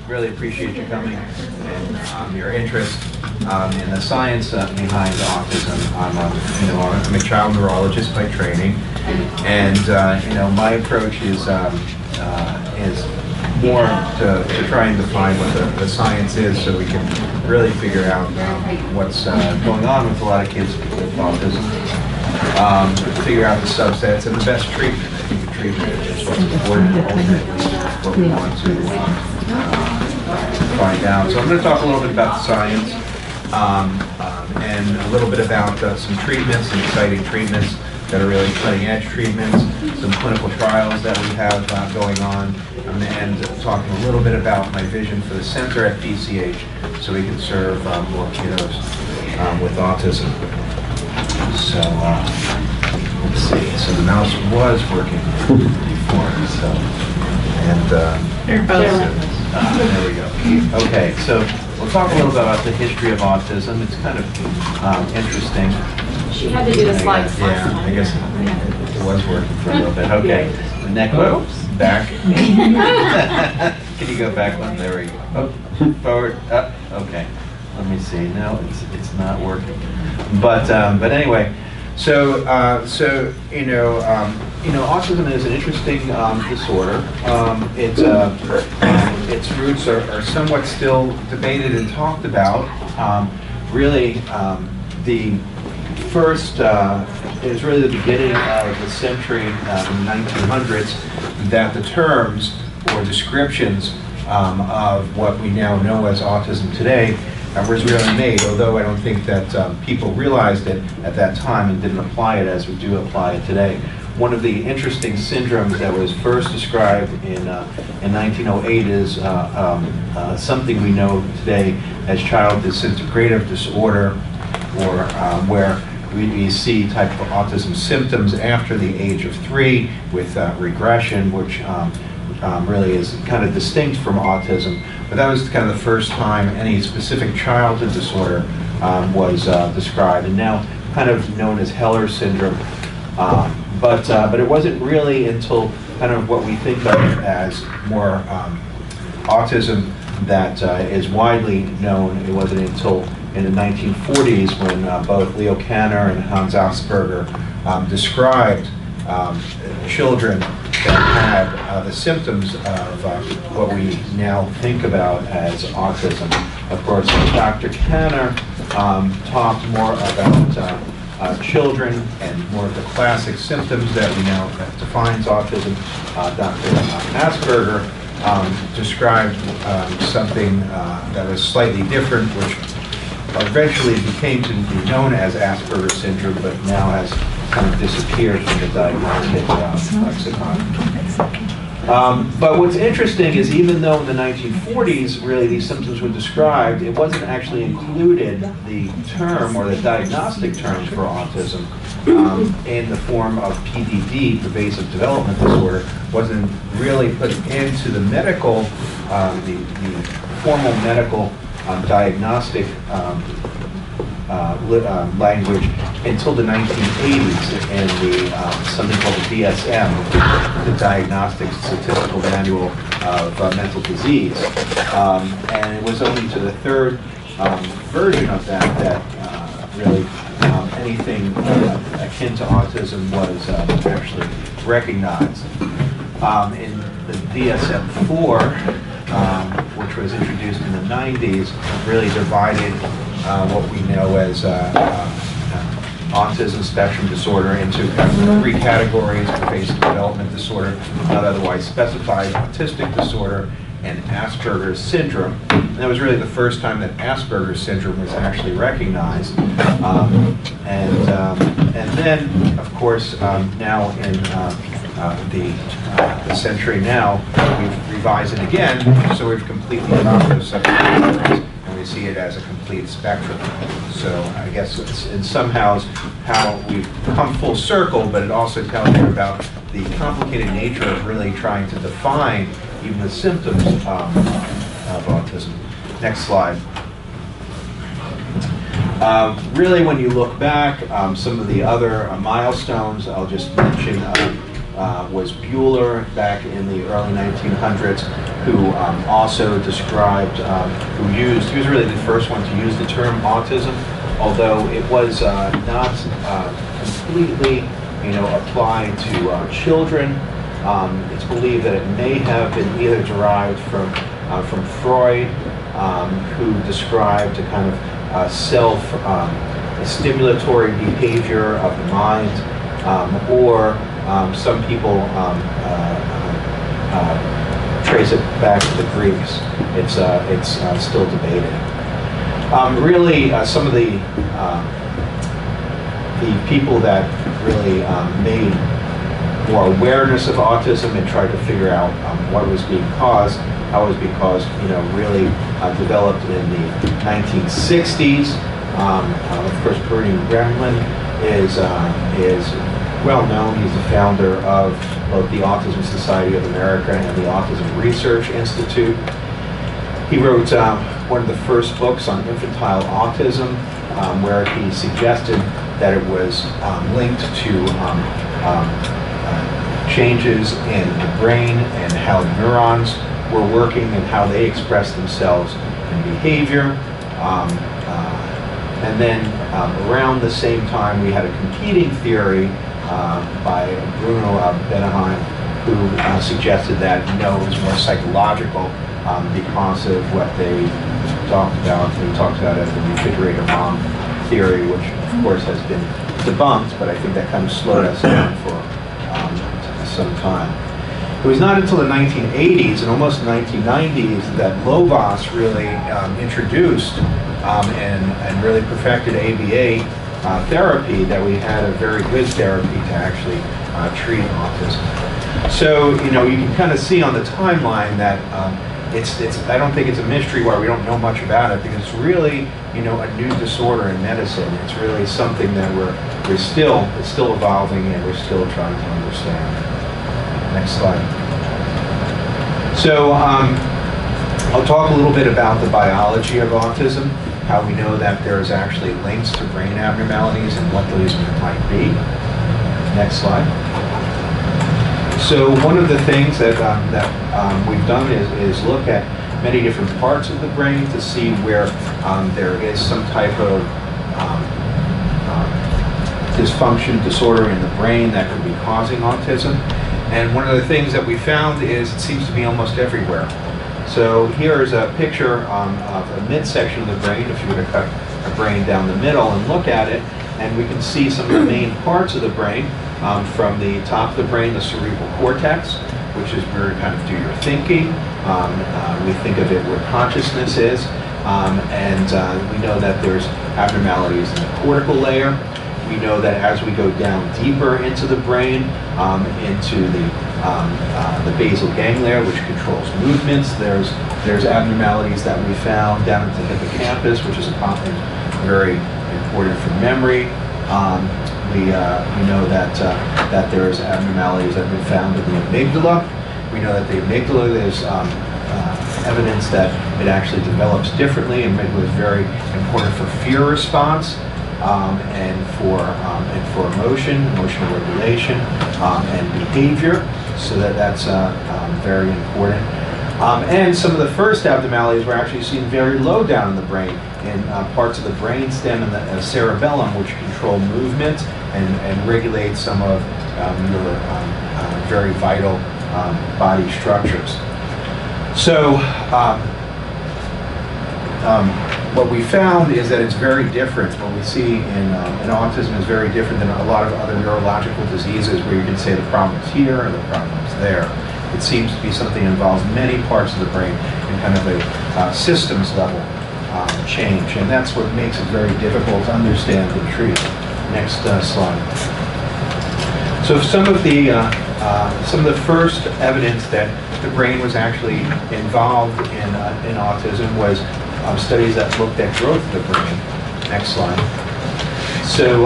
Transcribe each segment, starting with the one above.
Really appreciate you coming and your interest in the science behind autism. I'm a child neurologist by training, and my approach is more to try and define what the science is, so we can really figure out what's going on with a lot of kids with autism. Figure out the subsets and the best treatment. I think the treatment is what's important ultimately, what we want to find out. So I'm going to talk a little bit about the science and a little bit about some treatments, some exciting treatments that are really cutting-edge treatments, some clinical trials that we have going on, and talking a little bit about my vision for the center at PCH so we can serve more kiddos with autism. So let's see. So the mouse was working before, so there we go. Okay, so we'll talk a little bit about the history of autism. It's kind of interesting. She had to do the slides. Yeah, I guess it was working for a little bit. Okay, the neck back. Can you go back one? There we go. Oh, forward, up. Okay. Let me see. No, it's not working. But anyway, so autism is an interesting disorder. Its roots are somewhat still debated and talked about. Really, the first is really the beginning of the century in the 1900s that the terms or descriptions of what we now know as autism today was really made, although I don't think that people realized it at that time and didn't apply it as we do apply it today. One of the interesting syndromes that was first described in 1908 is something we know today as child disintegrative disorder, or where we see type of autism symptoms after the age of 3 with regression, which really is kind of distinct from autism. But that was kind of the first time any specific childhood disorder was described, and now kind of known as Heller syndrome. But it wasn't really until kind of what we think of as more autism that is widely known. It wasn't until in the 1940s when both Leo Kanner and Hans Asperger described children that had the symptoms of what we now think about as autism. Of course, Dr. Kanner talked more about children and more of the classic symptoms that we know that defines autism. Dr. Asperger described something that was slightly different, which eventually became to be known as Asperger's syndrome, but now has kind of disappeared from the diagnostic lexicon. But what's interesting is even though in the 1940s really these symptoms were described, it wasn't actually included, the term or the diagnostic terms for autism in the form of PDD, pervasive development disorder, wasn't really put into the medical, the formal medical diagnostic language until the 1980s in the something called the DSM, the Diagnostic Statistical Manual of Mental Disease, and it was only to the third version of that really anything akin to autism was actually recognized. In the DSM-4, which was introduced in the 90s, really divided what we know as autism spectrum disorder into kind of 3 categories: pervasive development disorder, not otherwise specified, autistic disorder, and Asperger's syndrome. And that was really the first time that Asperger's syndrome was actually recognized. And then, of course, now in the century now, we've revised it again, so we've completely adopted those subcategories, and we see it as a complete spectrum. So I guess it's in somehow how we've come full circle, but it also tells you about the complicated nature of really trying to define even the symptoms of autism. Next slide. Really, when you look back, some of the other milestones, I'll just mention was Bueller back in the early 1900s, who also described, he was really the first one to use the term autism, although it was not completely, applied to children. It's believed that it may have been either derived from Freud, who described a kind of self-stimulatory behavior of the mind, or some people trace it back to the Greeks. It's still debated. Really, some of the people that really made more awareness of autism and tried to figure out what was being caused, how it was being caused, really developed in the 1960s. Of course, Bernie Gremlin is well known. He's the founder of both the Autism Society of America and the Autism Research Institute. He wrote one of the first books on infantile autism, where he suggested that it was linked to changes in the brain and how neurons were working and how they express themselves in behavior. And then around the same time, we had a competing theory by Bruno Benneheim, who suggested that it was more psychological because of what they talked about. They talked about it as the refrigerator mom theory, which of course has been debunked, but I think that kind of slowed us down for some time. It was not until the 1980s and almost 1990s that Lovas really introduced and really perfected ABA therapy, that we had a very good therapy to actually treat autism. So, you can kind of see on the timeline that I don't think it's a mystery why we don't know much about it, because it's really, a new disorder in medicine. It's really something that it's still evolving, and we're still trying to understand. Next slide. So I'll talk a little bit about the biology of autism, how we know that there's actually links to brain abnormalities and what those might be. Next slide. So one of the things that we've done is look at many different parts of the brain to see where there is some type of dysfunction, disorder in the brain that could be causing autism. And one of the things that we found is it seems to be almost everywhere. So here is a picture of a midsection of the brain, if you were to cut a brain down the middle and look at it, and we can see some of the main parts of the brain. From the top of the brain, the cerebral cortex, which is where you kind of do your thinking. We think of it where consciousness is, and we know that there's abnormalities in the cortical layer. We know that as we go down deeper into the brain, into the basal ganglia, which controls movements, there's abnormalities that we found down into the hippocampus, which is very important for memory. We know that there's abnormalities that have been found in the amygdala. We know that the amygdala, there's evidence that it actually develops differently. Amygdala is very important for fear response and for emotional regulation and behavior. So that's very important. And some of the first abnormalities were actually seen very low down in the brain, in parts of the brainstem and the cerebellum, which control movement and regulate some of your very vital body structures. So what we found is that it's very different. What we see in autism is very different than a lot of other neurological diseases, where you can say the problem's here and the problem's there. It seems to be something that involves many parts of the brain in kind of a systems level change, and that's what makes it very difficult to understand and treat. Next slide. So some of the first evidence that the brain was actually involved in autism was studies that looked at growth of the brain. Next slide. So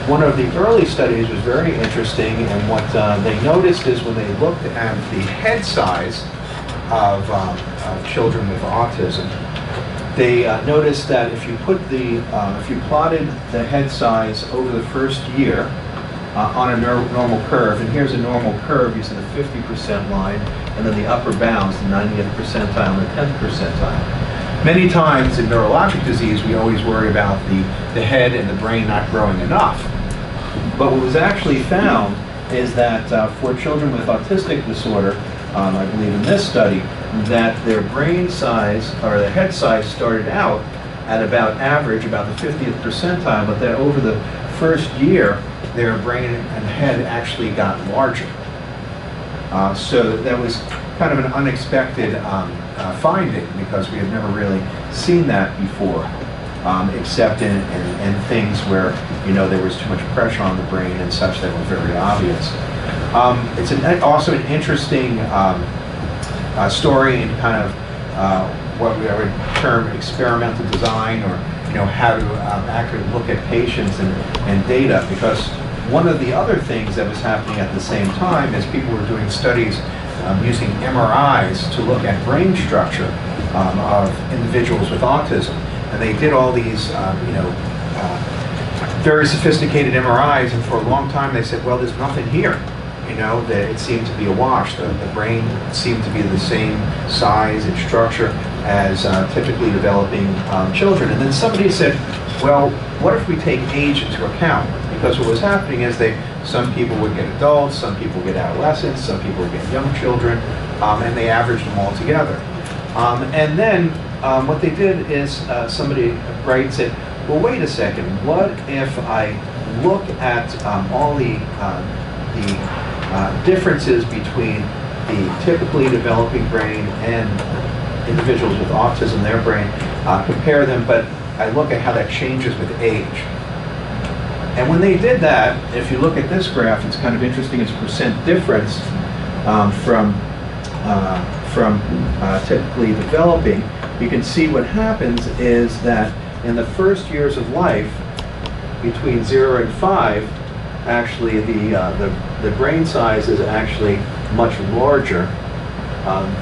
one of the early studies was very interesting, and what they noticed is when they looked at the head size of children with autism, they noticed that if you plotted the head size over the first year, on a normal curve. And here's a normal curve. You see the 50% line, and then the upper bounds, the 90th percentile and the 10th percentile. Many times in neurologic disease, we always worry about the head and the brain not growing enough. But what was actually found is that for children with autistic disorder, I believe in this study, that their brain size, or the head size, started out at about average, about the 50th percentile, but that over the first year, their brain and head actually got larger. So that was kind of an unexpected finding, because we had never really seen that before, except in things where, you know, there was too much pressure on the brain and such that were very obvious. It's also an interesting story in kind of what we would term experimental design, or, you know, how to actually look at patients and data, because one of the other things that was happening at the same time is people were doing studies using MRIs to look at brain structure of individuals with autism. And they did all these, very sophisticated MRIs, and for a long time they said, well, there's nothing here. You know, that it seemed to be a wash. The brain seemed to be the same size and structure as typically developing children. And then somebody said, well, what if we take age into account? Because what was happening is some people would get adults, some people would get adolescents, some people would get young children, and they averaged them all together. And then what they did is somebody writes it, well, wait a second, what if I look at all the differences between the typically developing brain and individuals with autism, their brain, compare them, but I look at how that changes with age. And when they did that, if you look at this graph, it's kind of interesting. It's percent difference from typically developing. You can see what happens is that in the first years of life, between 0 and 5, actually the brain size is actually much larger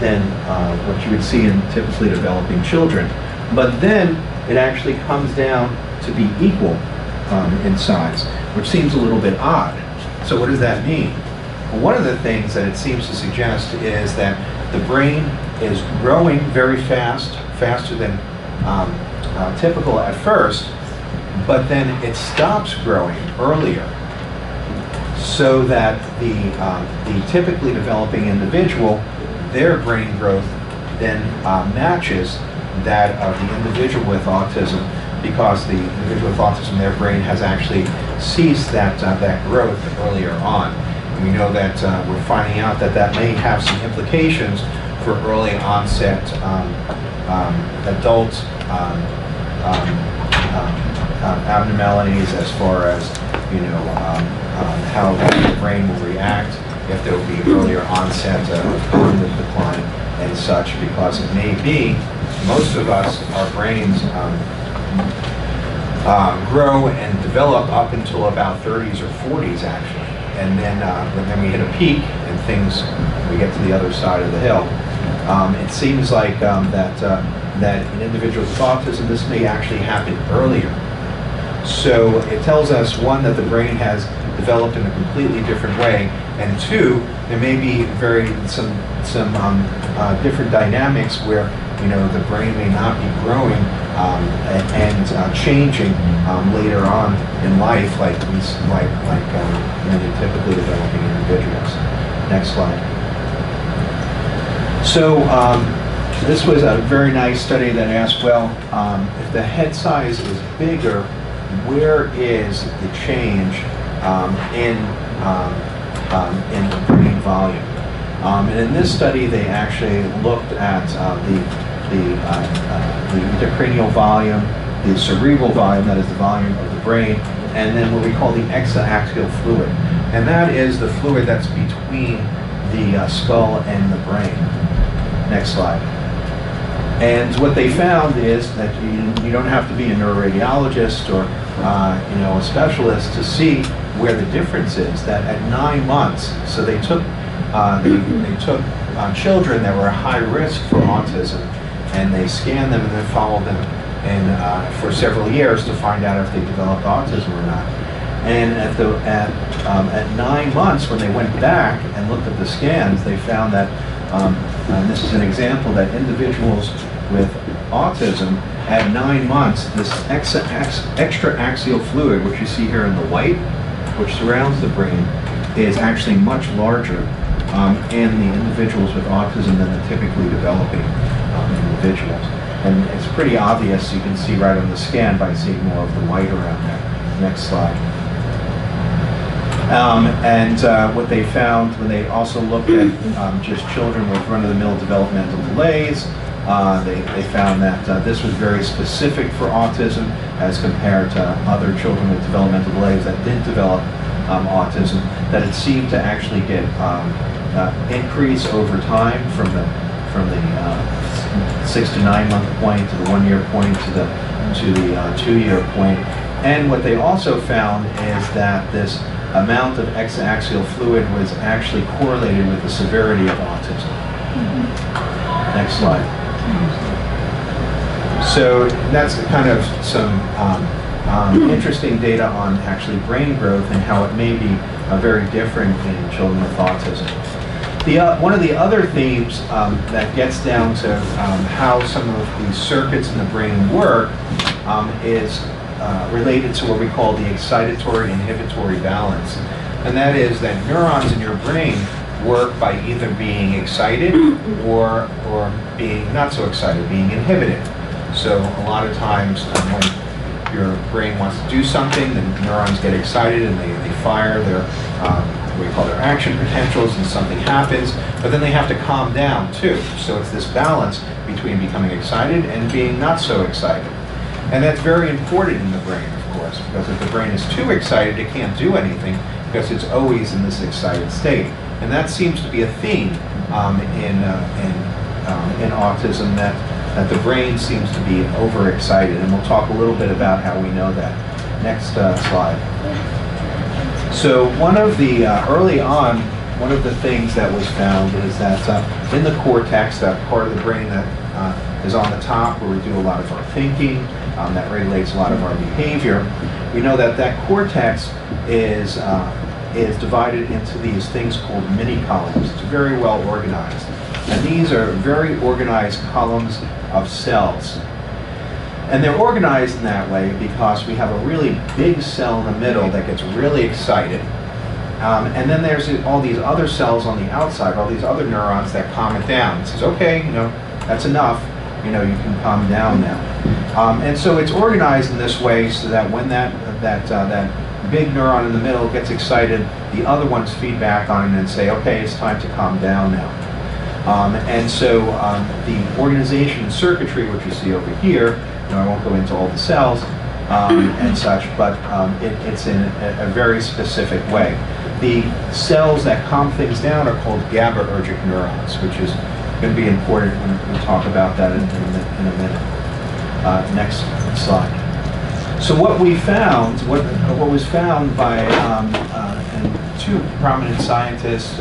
than what you would see in typically developing children. But then it actually comes down to be equal in size, which seems a little bit odd. So what does that mean? Well, one of the things that it seems to suggest is that the brain is growing very fast, faster than typical at first, but then it stops growing earlier, so that the typically developing individual, their brain growth then matches that of the individual with autism, because the individual with autism, their brain has actually ceased that growth earlier on. And we know that we're finding out that that may have some implications for early onset adult abnormalities, as far as, you know, how the brain will react, if there will be earlier onset of cognitive decline and such, because it may be, most of us, our brains grow and develop up until about 30s or 40s actually, and then we hit a peak and we get to the other side of the hill. It seems like that in individuals with autism, this may actually happen earlier. So it tells us, one, that the brain has developed in a completely different way, and two, there may be some different dynamics where, you know, the brain may not be growing and changing later on in life, like many typically developing individuals. Next slide. So this was a very nice study that asked, well, if the head size is bigger, where is the change in the brain volume? And in this study, they actually looked at the intracranial volume, the cerebral volume, that is the volume of the brain, and then what we call the exaaxial fluid. And that is the fluid that's between the skull and the brain. Next slide. And what they found is that you don't have to be a neuroradiologist or a specialist to see where the difference is. That at 9 months, so they took children that were high risk for autism, and they scanned them and then followed them for several years to find out if they developed autism or not. And at 9 months, when they went back and looked at the scans, they found that, and this is an example, that individuals with autism at 9 months, this extra-axial fluid, which you see here in the white, which surrounds the brain, is actually much larger in the individuals with autism than the typically developing individuals. And it's pretty obvious, you can see right on the scan by seeing more of the white around there. Next slide. What they found when they also looked at just children with run-of-the-mill developmental delays, they found that this was very specific for autism as compared to other children with developmental delays that didn't develop autism, that it seemed to actually get increase over time from the 6 to 9 month point to the 1 year point to the 2 year point. And what they also found is that this amount of exaaxial fluid was actually correlated with the severity of autism. Next slide. So that's kind of some interesting data on actually brain growth and how it may be very different in children with autism. One of the other themes that gets down to how some of these circuits in the brain work is related to what we call the excitatory inhibitory balance. And that is that neurons in your brain work by either being excited or being not so excited, being inhibited. So a lot of times when your brain wants to do something, the neurons get excited and they fire their what we call their action potentials, and something happens, but then they have to calm down too. So it's this balance between becoming excited and being not so excited. And that's very important in the brain, of course, because if the brain is too excited, it can't do anything because it's always in this excited state. And that seems to be a theme in autism, that the brain seems to be overexcited. And we'll talk a little bit about how we know that. Next slide. So one of the, early on, one of the things that was found is that in the cortex, that part of the brain that is on the top where we do a lot of our thinking, that regulates a lot of our behavior, we know that that cortex is divided into these things called minicolumns. It's very well organized. And these are very organized columns of cells. And they're organized in that way because we have a really big cell in the middle that gets really excited. And then there's all these other cells on the outside, all these other neurons that calm it down. It says, okay, that's enough. You can calm down now. And so it's organized in this way so that when that big neuron in the middle gets excited, the other ones feed back on it and say, okay, it's time to calm down now. And so the organization and circuitry, which you see over here, I won't go into all the cells and such, but it's in a very specific way. The cells that calm things down are called GABAergic neurons, which is going to be important when we talk about that in a minute. Next slide. So what we found, what was found by and two prominent scientists,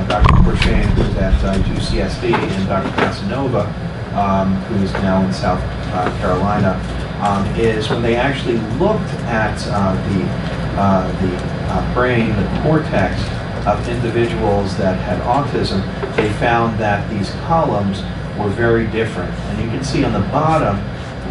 Dr. Courchain, who's at UCSD, and Dr. Casanova, who is now in South Carolina, is when they actually looked at the brain, the cortex of individuals that had autism, they found that these columns were very different. And you can see on the bottom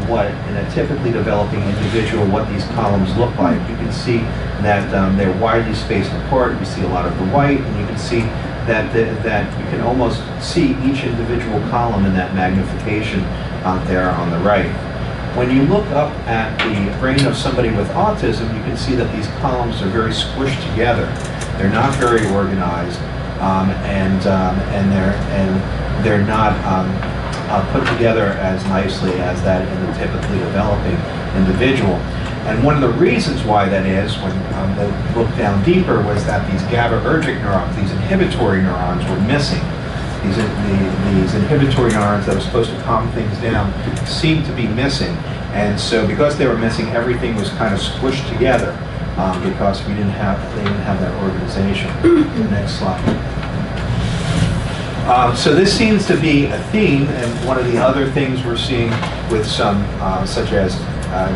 what, in a typically developing individual, what these columns look like. You can see that they're widely spaced apart. You see a lot of the white, and you can see that you can almost see each individual column in that magnification out there on the right. When you look up at the brain of somebody with autism, you can see that these columns are very squished together. They're not very organized, and they're not put together as nicely as that in the typically developing individual. And one of the reasons why that is, when they looked down deeper, was that these GABAergic neurons, these inhibitory neurons, were missing. These inhibitory neurons that are supposed to calm things down seemed to be missing. And so because they were missing, everything was kind of squished together because they didn't have that organization. Next slide. So this seems to be a theme, and one of the other things we're seeing with some, such as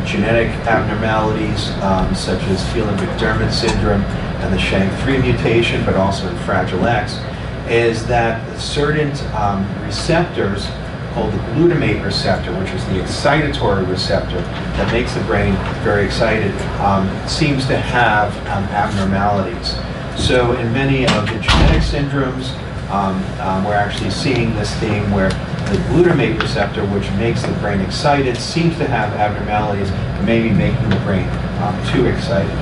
genetic abnormalities such as Phelan-McDermid syndrome and the SHANK3 mutation, but also in Fragile X, is that certain receptors called the glutamate receptor, which is the excitatory receptor that makes the brain very excited, seems to have abnormalities. So in many of the genetic syndromes, we're actually seeing this theme where the glutamate receptor, which makes the brain excited, seems to have abnormalities, maybe making the brain too excited.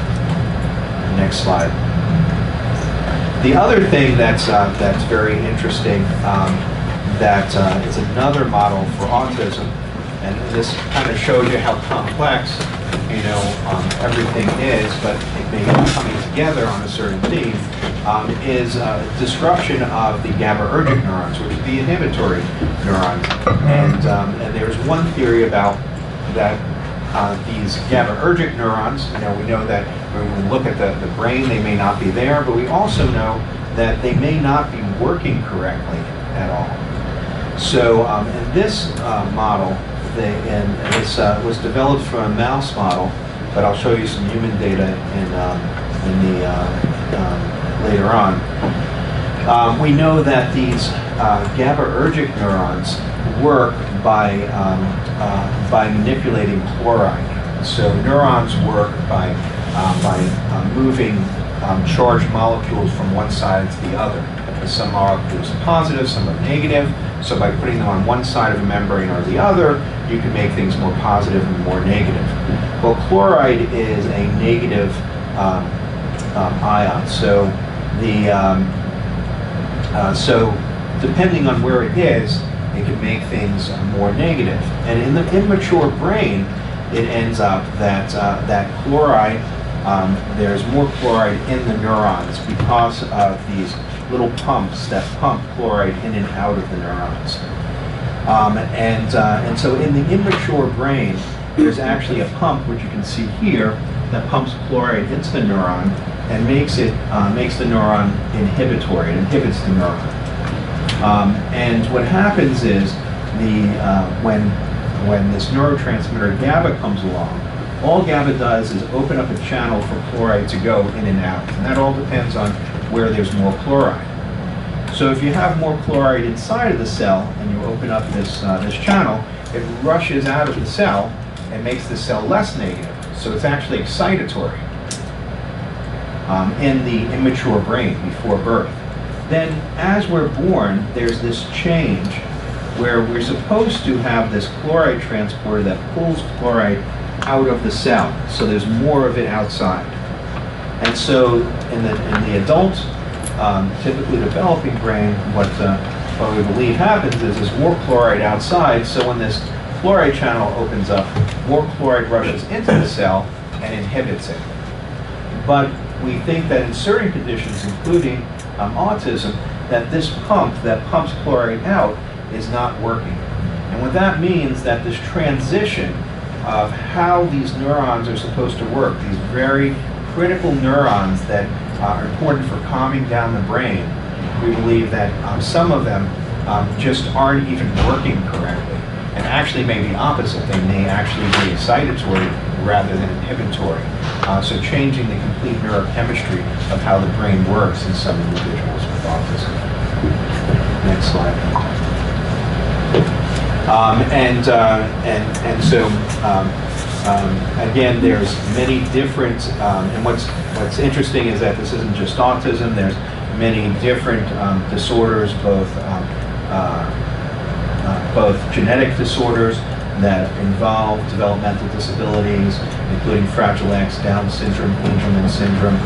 Next slide. The other thing that's very interesting that is another model for autism, and this kind of shows you how complex, everything is, but it may be coming together on a certain theme, is disruption of the GABAergic neurons, which are the inhibitory neurons. And there's one theory about that these GABAergic neurons, we know that when we look at the brain, they may not be there, but we also know that they may not be working correctly at all. So in this model, this was developed from a mouse model, but I'll show you some human data later on. We know that these GABAergic neurons work by manipulating chloride. So neurons work by moving charged molecules from one side to the other. Some molecules are positive, some are negative. So by putting them on one side of a membrane or the other, you can make things more positive and more negative. Well, chloride is a negative ion. So so depending on where it is, it can make things more negative. And in the immature brain, it ends up that chloride, there's more chloride in the neurons because of these little pumps that pump chloride in and out of the neurons. And so in the immature brain, there's actually a pump, which you can see here, that pumps chloride into the neuron and makes the neuron inhibitory. It inhibits the neuron. And what happens is when this neurotransmitter GABA comes along, all GABA does is open up a channel for chloride to go in and out. And that all depends on where there's more chloride. So if you have more chloride inside of the cell and you open up this channel, it rushes out of the cell and makes the cell less negative. So it's actually excitatory in the immature brain before birth. Then as we're born, there's this change where we're supposed to have this chloride transporter that pulls chloride out of the cell. So there's more of it outside. And so in the adult, typically developing brain, what we believe happens is there's more chloride outside, so when this chloride channel opens up, more chloride rushes into the cell and inhibits it. But we think that in certain conditions, including autism, that this pump that pumps chloride out is not working. And what that means that this transition of how these neurons are supposed to work, these very critical neurons that are important for calming down the brain, we believe that some of them just aren't even working correctly. And actually may be opposite. They may actually be excitatory rather than inhibitory. So changing the complete neurochemistry of how the brain works in some individuals with autism. Next slide. And so again, there's many different, and what's interesting is that this isn't just autism. There's many different disorders, both genetic disorders that involve developmental disabilities, including Fragile X, Down syndrome, Angelman syndrome,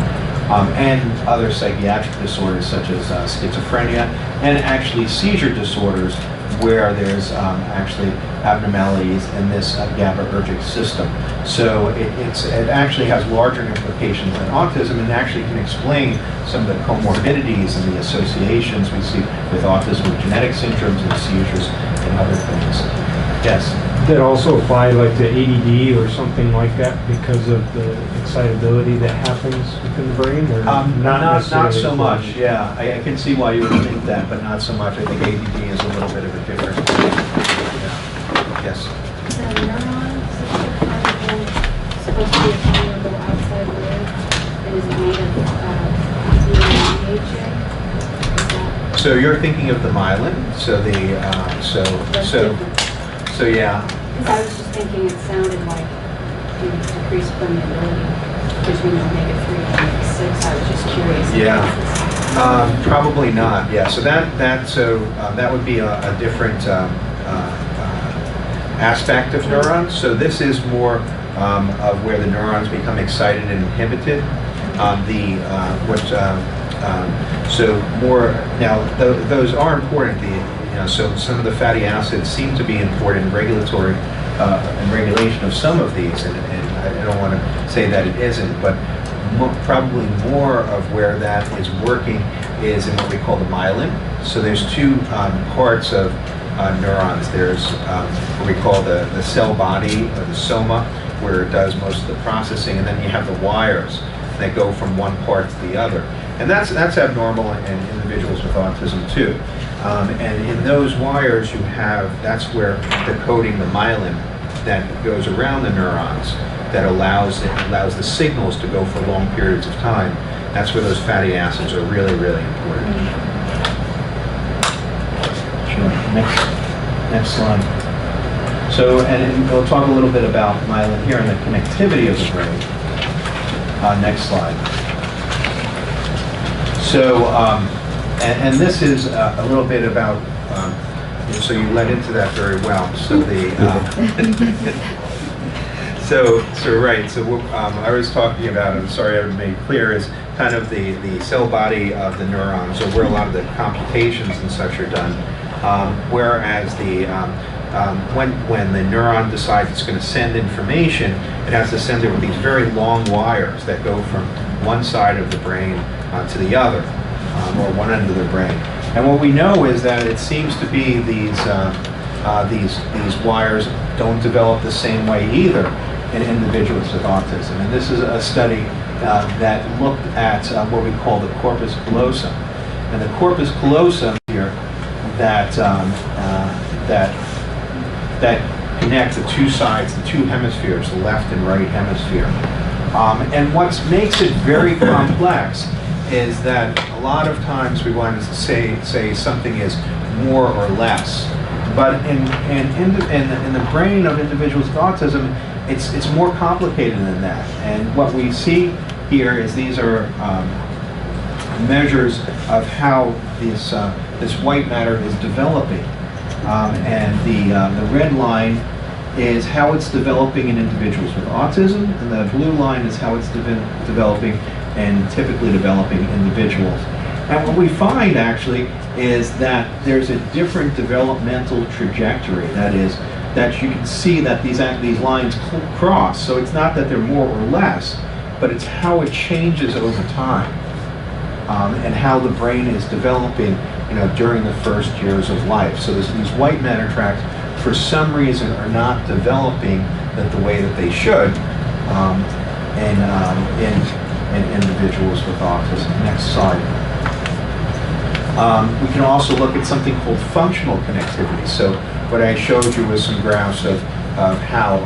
and other psychiatric disorders such as schizophrenia, and actually seizure disorders where there's actually abnormalities in this GABAergic system. So it actually has larger implications than autism, and actually can explain some of the comorbidities and the associations we see with autism, with genetic syndromes and seizures and other things. Yes? That also apply like to ADD or something like that because of the excitability that happens within the brain? Or not so much, yeah. I can see why you would think that, but not so much. I think ADD is a little bit of a different. Yeah. Yes? The neurons So you're thinking of the myelin. So the so yeah. Because I was just thinking it sounded like decreased permeability, because we know omega-3 and omega-6. I was just curious. Yeah. Probably not. Yeah. So that would be a different aspect of neurons. So this is more of where the neurons become excited and inhibited. So more now. Those are important. So some of the fatty acids seem to be important in regulatory and regulation of some of these, and I don't want to say that it isn't, but probably more of where that is working is in what we call the myelin. So there's two parts of neurons. There's what we call the cell body, or the soma, where it does most of the processing, and then you have the wires that go from one part to the other. And that's abnormal in individuals with autism too. And in those wires that's where the coating, the myelin, that goes around the neurons, that allows the signals to go for long periods of time. That's where those fatty acids are really, really important. Sure. Next slide. So, and we'll talk a little bit about myelin here and the connectivity of the brain. Next slide. So, and this is a little bit about, so you led into that very well. So what I was talking about, I'm sorry I haven't made clear, is kind of the cell body of the neurons, or where a lot of the computations and such are done. Whereas when the neuron decides it's going to send information, it has to send it with these very long wires that go from one side of the brain to the other, or one end of the brain. And what we know is that it seems to be these wires don't develop the same way either in individuals with autism. And this is a study that looked at what we call the corpus callosum. And the corpus callosum here that connect the two sides, the two hemispheres, the left and right hemisphere. And what makes it very complex is that a lot of times we want to say something is more or less. But in the brain of individuals with autism, it's more complicated than that. And what we see here is these are measures of how this white matter is developing. And the red line is how it's developing in individuals with autism, and the blue line is how it's developing and typically developing individuals. And what we find actually is that there's a different developmental trajectory. That is, that you can see that these lines cross. So it's not that they're more or less, but it's how it changes over time, and how the brain is developing, during the first years of life. So these white matter tracts, for some reason, are not developing the way that they should in individuals with autism. Next slide. We can also look at something called functional connectivity. So what I showed you was some graphs of how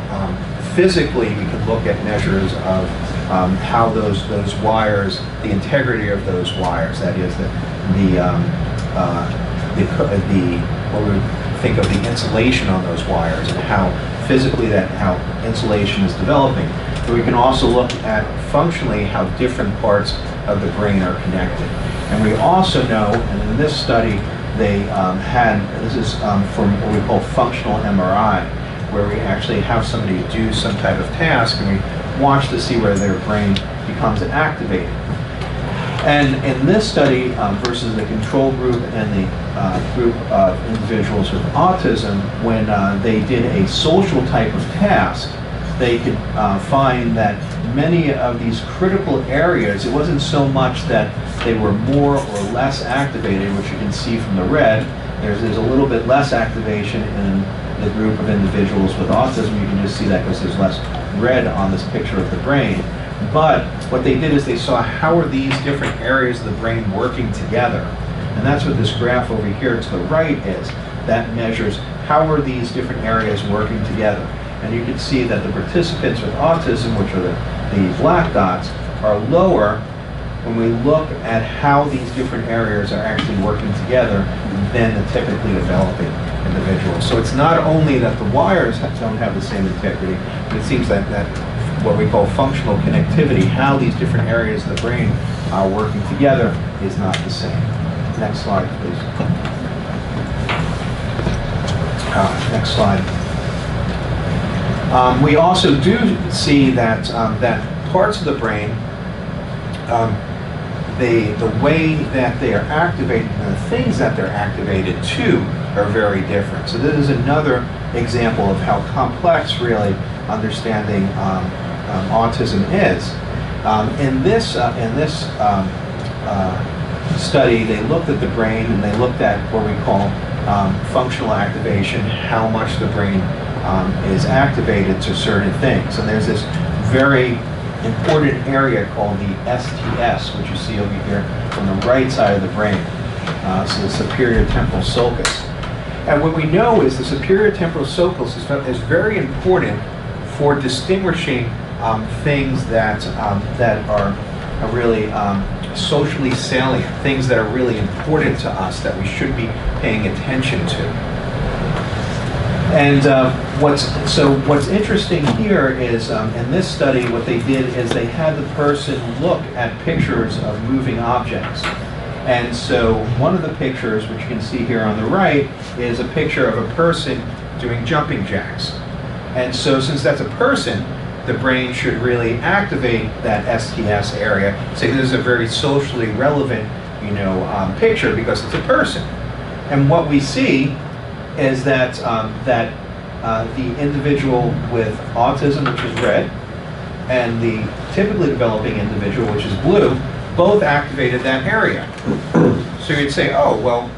physically we can look at measures of how those wires, the integrity of those wires, that is what we would think of the insulation on those wires, and how physically how insulation is developing. But we can also look at functionally how different parts of the brain are connected. And we also know, and in this study, they this is from what we call functional MRI, where we actually have somebody do some type of task, and we watch to see where their brain becomes activated. And in this study, versus the control group and the group of individuals with autism, when they did a social type of task, they could find that many of these critical areas, it wasn't so much that they were more or less activated, which you can see from the red. There's a little bit less activation in the group of individuals with autism. You can just see that because there's less red on this picture of the brain. But what they did is they saw how are these different areas of the brain working together. And that's what this graph over here to the right is. That measures how are these different areas working together. And you can see that the participants with autism, which are the black dots, are lower when we look at how these different areas are actually working together than the typically developing individuals. So it's not only that the wires don't have the same integrity, but it seems that what we call functional connectivity, how these different areas of the brain are working together, is not the same. Next slide, please. Next slide. We also do see that that parts of the brain, the way that they are activated and the things that they're activated to are very different. So this is another example of how complex really understanding autism is. In this study, they looked at the brain and they looked at what we call functional activation, how much the brain is activated to certain things. And there's this very important area called the STS, which you see over here on the right side of the brain, so the superior temporal sulcus. And what we know is the superior temporal sulcus is very important for distinguishing things that are really socially salient, things that are really important to us that we should be paying attention to. And what's interesting here is in this study, what they did is they had the person look at pictures of moving objects. And so one of the pictures, which you can see here on the right, is a picture of a person doing jumping jacks. And so since that's a person, the brain should really activate that STS area. Say this is a very socially relevant, picture because it's a person. And what we see is that the individual with autism, which is red, and the typically developing individual, which is blue, both activated that area. So you'd say, oh, well,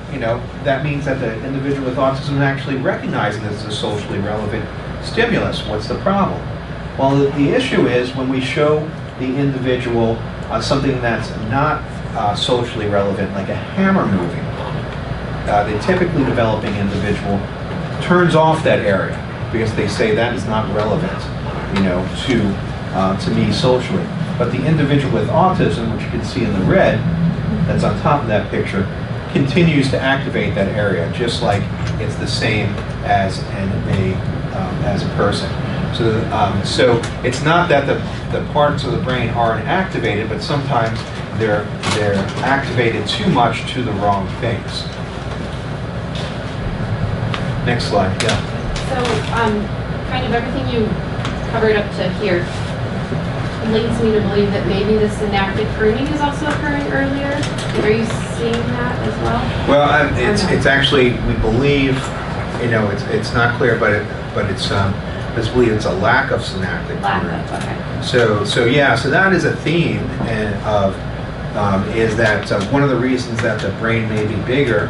that means that the individual with autism is actually recognizing this as a socially relevant stimulus. What's the problem? Well, the issue is when we show the individual something that's not socially relevant, like a hammer moving, the typically developing individual turns off that area because they say that is not relevant, to me socially. But the individual with autism, which you can see in the red, that's on top of that picture, continues to activate that area, just like it's the same as a person. So it's not that the parts of the brain aren't activated, but sometimes they're activated too much to the wrong things. Next slide, yeah. So, kind of everything you covered up to here leads me to believe that maybe the synaptic pruning is also occurring earlier. Are you seeing that as well? Well, it's actually, we believe, it's not clear, but it's believe it's a lack of synaptic pruning. Okay. So that is a theme is that one of the reasons that the brain may be bigger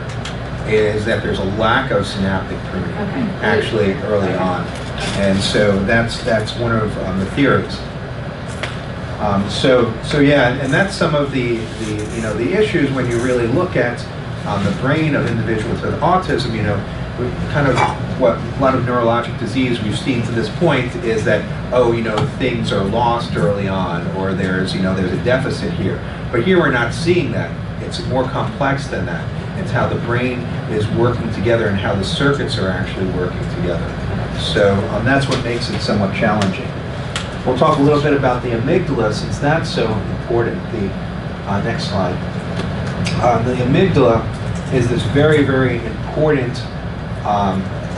is that there's a lack of synaptic pruning actually early on, and so that's one of the theories. And that's some of the issues when you really look at the brain of individuals with autism. Kind of what a lot of neurologic disease we've seen to this point is that things are lost early on, or there's a deficit here. But here we're not seeing that. It's more complex than that. It's how the brain is working together and how the circuits are actually working together. So that's what makes it somewhat challenging. We'll talk a little bit about the amygdala since that's so important. The next slide. The amygdala is this very, very important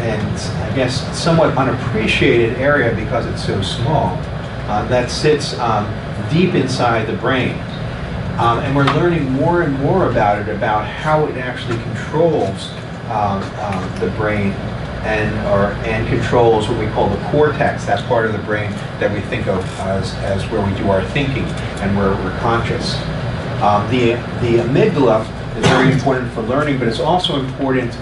and I guess somewhat unappreciated area because it's so small that sits deep inside the brain. And we're learning more and more about it, about how it actually controls the brain and controls what we call the cortex. That's part of the brain that we think of as where we do our thinking and where we're conscious. The amygdala is very important for learning, but it's also important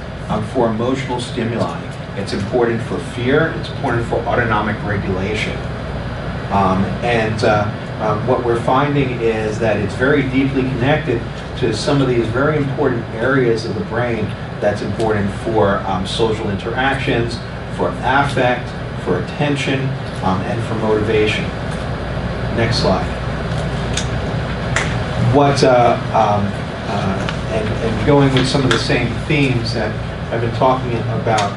for emotional stimuli. It's important for fear. It's important for autonomic regulation. What we're finding is that it's very deeply connected to some of these very important areas of the brain that's important for social interactions, for affect, for attention, and for motivation. Next slide. And going with some of the same themes that I've been talking about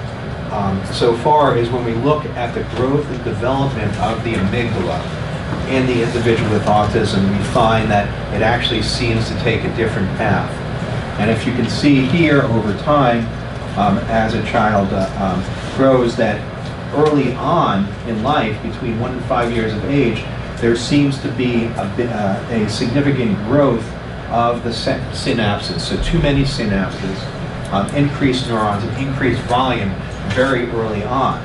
so far is when we look at the growth and development of the amygdala in the individual with autism, we find that it actually seems to take a different path. And if you can see here over time, as a child grows, that early on in life, between 1 and 5 years of age, there seems to be a significant growth of the synapses. So too many synapses, increased neurons, and increased volume very early on.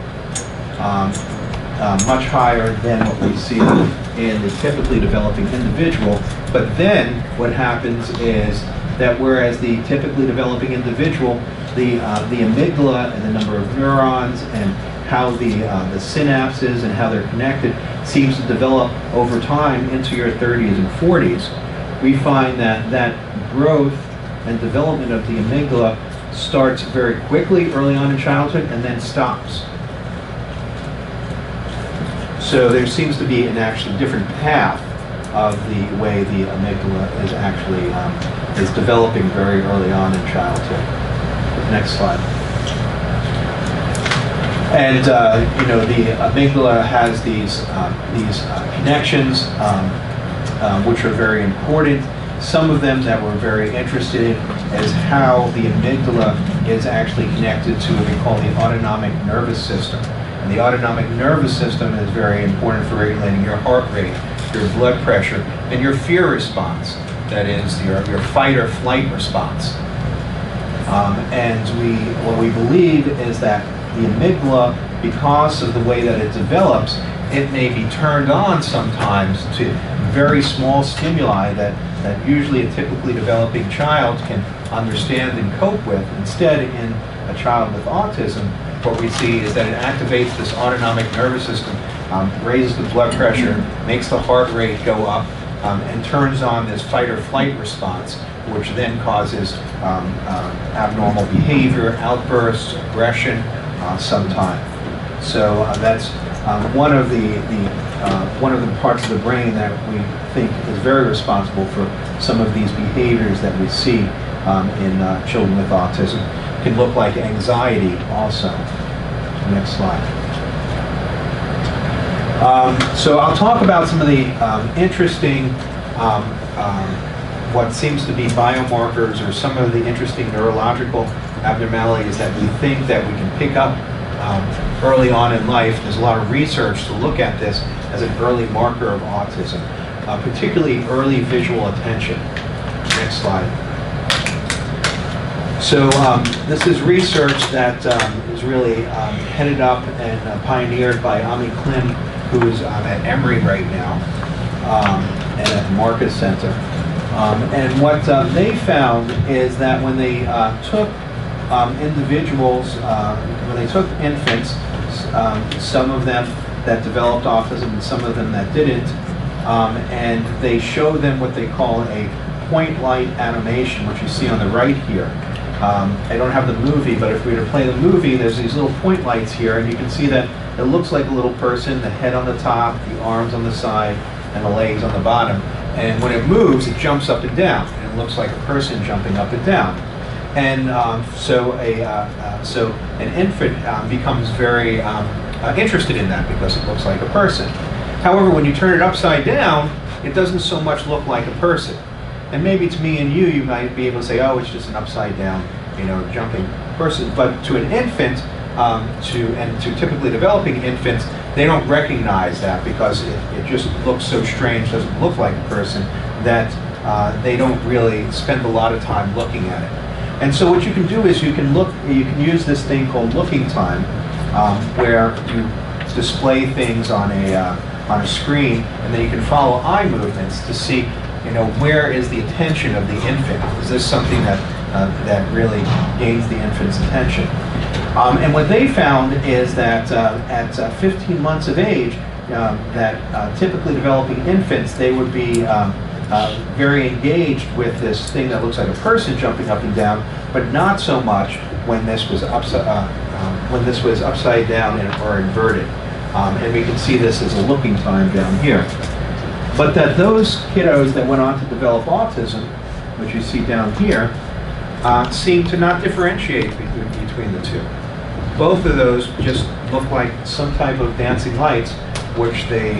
Much higher than what we see in the typically developing individual. But then what happens is that whereas the typically developing individual, the amygdala and the number of neurons and how the synapses and how they're connected seems to develop over time into your 30s and 40s, we find that that growth and development of the amygdala starts very quickly early on in childhood and then stops. So there seems to be an actually different path of the way the amygdala is actually is developing very early on in childhood. Next slide. And the amygdala has these connections which are very important. Some of them that we're very interested in is how the amygdala is actually connected to what we call the autonomic nervous system. And the autonomic nervous system is very important for regulating your heart rate, your blood pressure, and your fear response. That is your fight or flight response. And what we believe is that the amygdala, because of the way that it develops, it may be turned on sometimes to very small stimuli that usually a typically developing child can understand and cope with. Instead, in a child with autism, what we see is that it activates this autonomic nervous system, raises the blood pressure, makes the heart rate go up, and turns on this fight or flight response, which then causes abnormal behavior, outbursts, aggression, sometimes. So that's one of the parts of the brain that we think is very responsible for some of these behaviors that we see in children with autism. It can look like anxiety also. Next slide. So I'll talk about some of the interesting what seems to be biomarkers or some of the interesting neurological abnormalities that we think that we can pick up early on in life. There's a lot of research to look at this as an early marker of autism, particularly early visual attention. Next slide. So this is research that is really headed up and pioneered by Ami Klim, who is at Emory right now, and at the Marcus Center. And what they found is that when they took individuals, when they took infants, some of them that developed autism and some of them that didn't, and they showed them what they call a point light animation, which you see on the right here. I don't have the movie, but if we were to play the movie, there's these little point lights here, and you can see that it looks like a little person, the head on the top, the arms on the side, and the legs on the bottom. And when it moves, it jumps up and down, and it looks like a person jumping up and down. And so an infant becomes very interested in that because it looks like a person. However, when you turn it upside down, it doesn't so much look like a person. And maybe to me and you might be able to say, oh, it's just an upside down, jumping person. But to an infant, to typically developing infants, they don't recognize that because it just looks so strange, doesn't look like a person, that they don't really spend a lot of time looking at it. And so what you can do is you can use this thing called looking time, where you display things on a screen, and then you can follow eye movements to see, where is the attention of the infant? Is this something that really gains the infant's attention? And what they found is that at 15 months of age, that typically developing infants, they would be very engaged with this thing that looks like a person jumping up and down, but not so much when this was upside down or inverted. And we can see this as a looking time down here. but that those kiddos that went on to develop autism, which you see down here, seem to not differentiate between the two. Both of those just look like some type of dancing lights, which they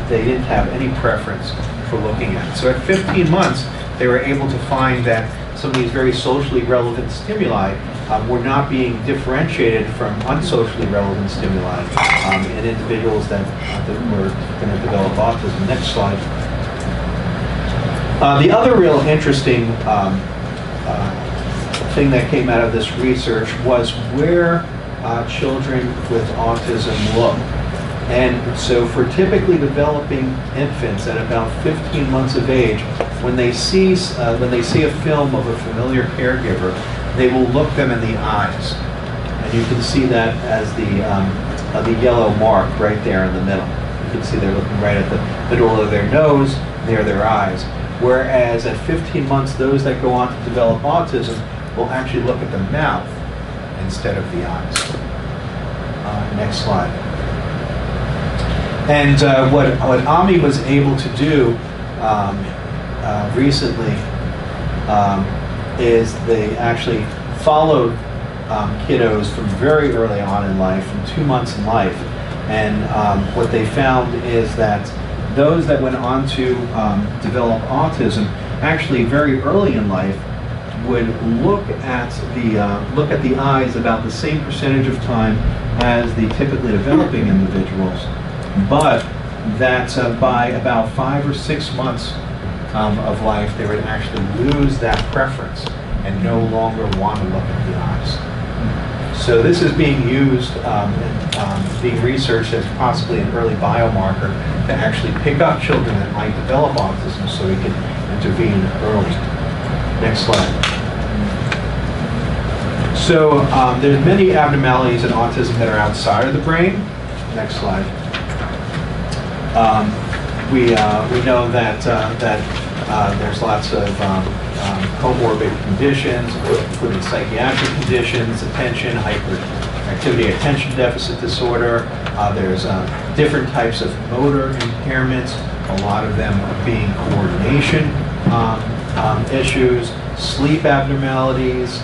didn't have any preference for looking at. So at 15 months, they were able to find that some of these very socially relevant stimuli were not being differentiated from unsocially relevant stimuli in individuals that were going to develop autism. Next slide. The other real interesting thing that came out of this research was where children with autism look. And so for typically developing infants at about 15 months of age, when they see a film of a familiar caregiver, they will look them in the eyes. And you can see that as the yellow mark right there in the middle. You can see they're looking right at the middle of their nose, near their eyes. Whereas at 15 months, those that go on to develop autism will actually look at the mouth instead of the eyes. Next slide. And what Ami was able to do recently is they actually followed kiddos from very early on in life, from 2 months in life. And what they found is that those that went on to develop autism actually very early in life would look at the eyes about the same percentage of time as the typically developing individuals, but that by about 5 or 6 months of life, they would actually lose that preference and no longer want to look at the eyes. So this is being used and being researched as possibly an early biomarker to actually pick up children that might develop autism so we can intervene early. Next slide. So there's many abnormalities in autism that are outside of the brain. Next slide. We know that there's lots of comorbid conditions, including psychiatric conditions, attention, hyperactivity attention deficit disorder. There's different types of motor impairments, a lot of them being coordination issues, sleep abnormalities,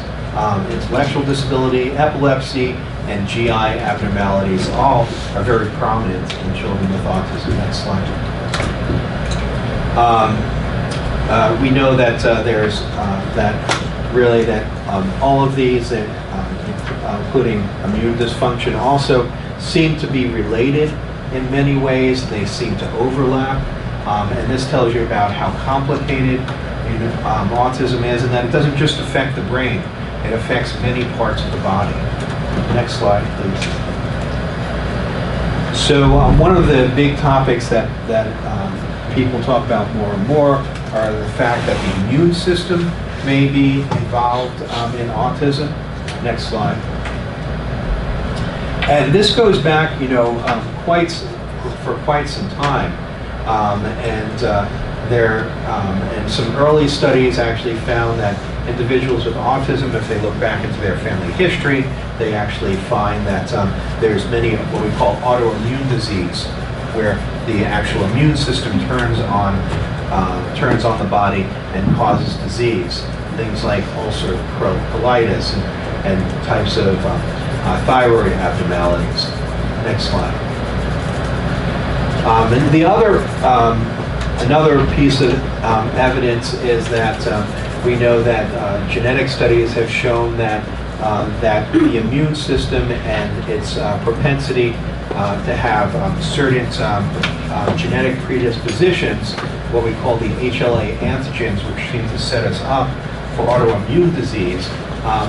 intellectual disability, epilepsy, and GI abnormalities. All are very prominent in children with autism. Next slide. We know that there's all of these, including immune dysfunction, also seem to be related in many ways. They seem to overlap, and this tells you about how complicated autism is, and that it doesn't just affect the brain; it affects many parts of the body. Next slide, please. So one of the big topics that people talk about more and more are the fact that the immune system may be involved in autism. Next slide. And this goes back, for quite some time, and some early studies actually found that individuals with autism, if they look back into their family history, they actually find that there's many of what we call autoimmune disease, where the actual immune system turns on the body and causes disease. Things like ulcerative colitis and types of thyroid abnormalities. Next slide. And the other another piece of evidence is that we know that genetic studies have shown that the immune system and its propensity to have certain genetic predispositions, what we call the HLA antigens, which seem to set us up for autoimmune disease,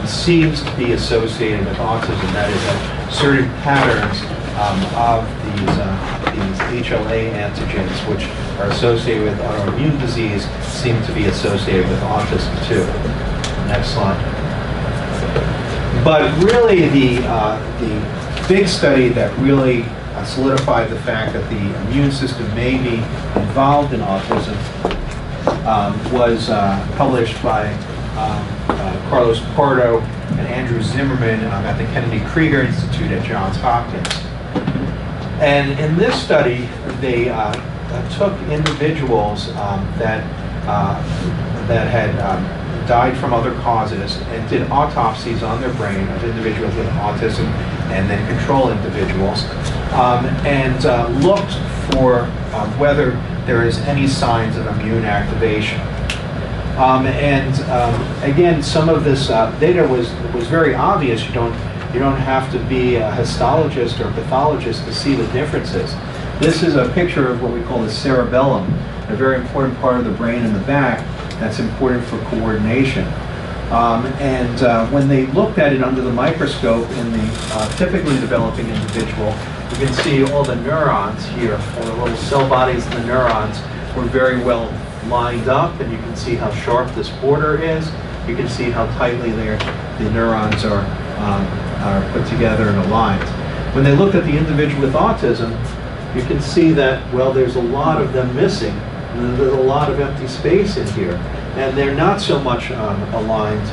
seems to be associated with autism. That is, that certain patterns of these HLA antigens, which are associated with autoimmune disease, seem to be associated with autism too. Next slide. But really, the big study that really solidified the fact that the immune system may be involved in autism was published by Carlos Pardo and Andrew Zimmerman at the Kennedy Krieger Institute at Johns Hopkins. And in this study, they took individuals that had died from other causes and did autopsies on their brain of individuals with autism and then control individuals, and looked for whether there is any signs of immune activation. Again, some of this data was very obvious. You don't have to be a histologist or pathologist to see the differences. This is a picture of what we call the cerebellum, a very important part of the brain in the back that's important for coordination. When they looked at it under the microscope in the typically developing individual, you can see all the neurons here, all the little cell bodies in the neurons were very well lined up, and you can see how sharp this border is. You can see how tightly the neurons are put together and aligned. When they looked at the individual with autism, you can see that, well, there's a lot of them missing. There's a lot of empty space in here, and they're not so much aligned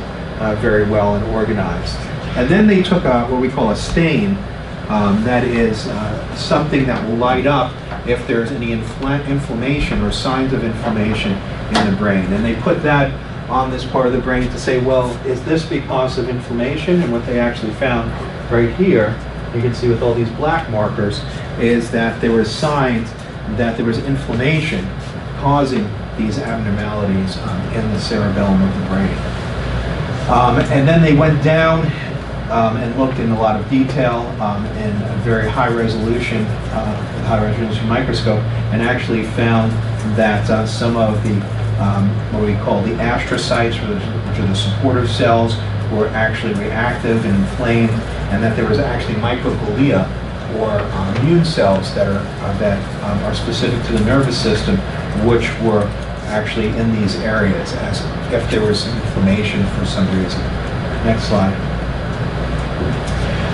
very well and organized. And then they took what we call a stain, that is something that will light up if there's any inflammation or signs of inflammation in the brain. And they put that on this part of the brain to say, well, is this because of inflammation? And what they actually found right here, you can see with all these black markers, is that there were signs that there was inflammation causing these abnormalities in the cerebellum of the brain. And then they went down and looked in a lot of detail in a very high resolution microscope, and actually found that some of the what we call the astrocytes, which are the supportive cells, were actually reactive and inflamed, and that there was actually microglia, or immune cells that are specific to the nervous system, which were actually in these areas as if there was inflammation for some reason. Next slide.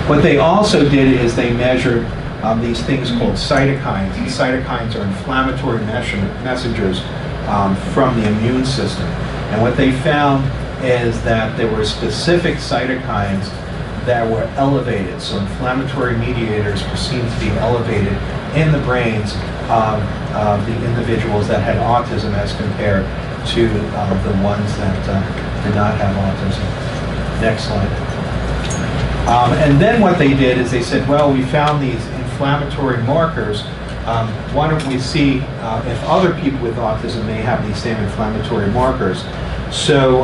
What they also did is they measured these things called cytokines. And cytokines are inflammatory messengers from the immune system. And what they found is that there were specific cytokines that were elevated. So inflammatory mediators were seen to be elevated in the brains of the individuals that had autism as compared to the ones that did not have autism. Next slide. And then what they did is they said, well, we found these inflammatory markers. Why don't we see if other people with autism may have these same inflammatory markers? So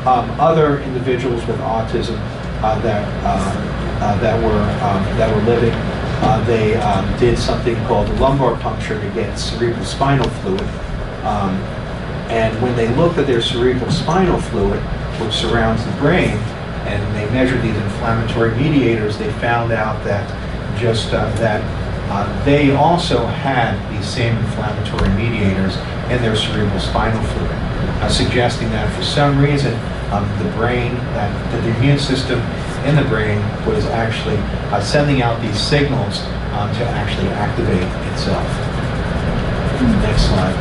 other individuals with autism that were living, they did something called lumbar puncture to get cerebral spinal fluid. And when they looked at their cerebral spinal fluid, which surrounds the brain, and they measured these inflammatory mediators, they found out that they also had these same inflammatory mediators in their cerebral spinal fluid, suggesting that for some reason the brain, that the immune system in the brain was actually sending out these signals to actually activate itself. Next slide.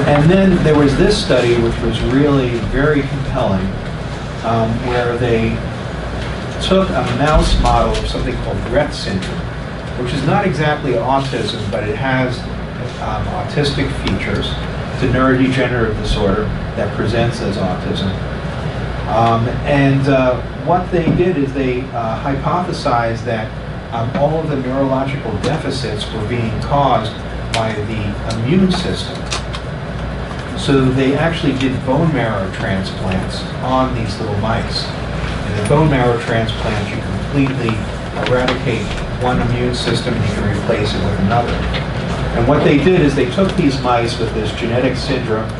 And then there was this study which was really very compelling, where they took a mouse model of something called Rett syndrome, which is not exactly autism, but it has autistic features. It's a neurodegenerative disorder that presents as autism. What they did is they hypothesized that all of the neurological deficits were being caused by the immune system. So they actually did bone marrow transplants on these little mice. In the bone marrow transplant, you completely eradicate one immune system and you can replace it with another. And what they did is they took these mice with this genetic syndrome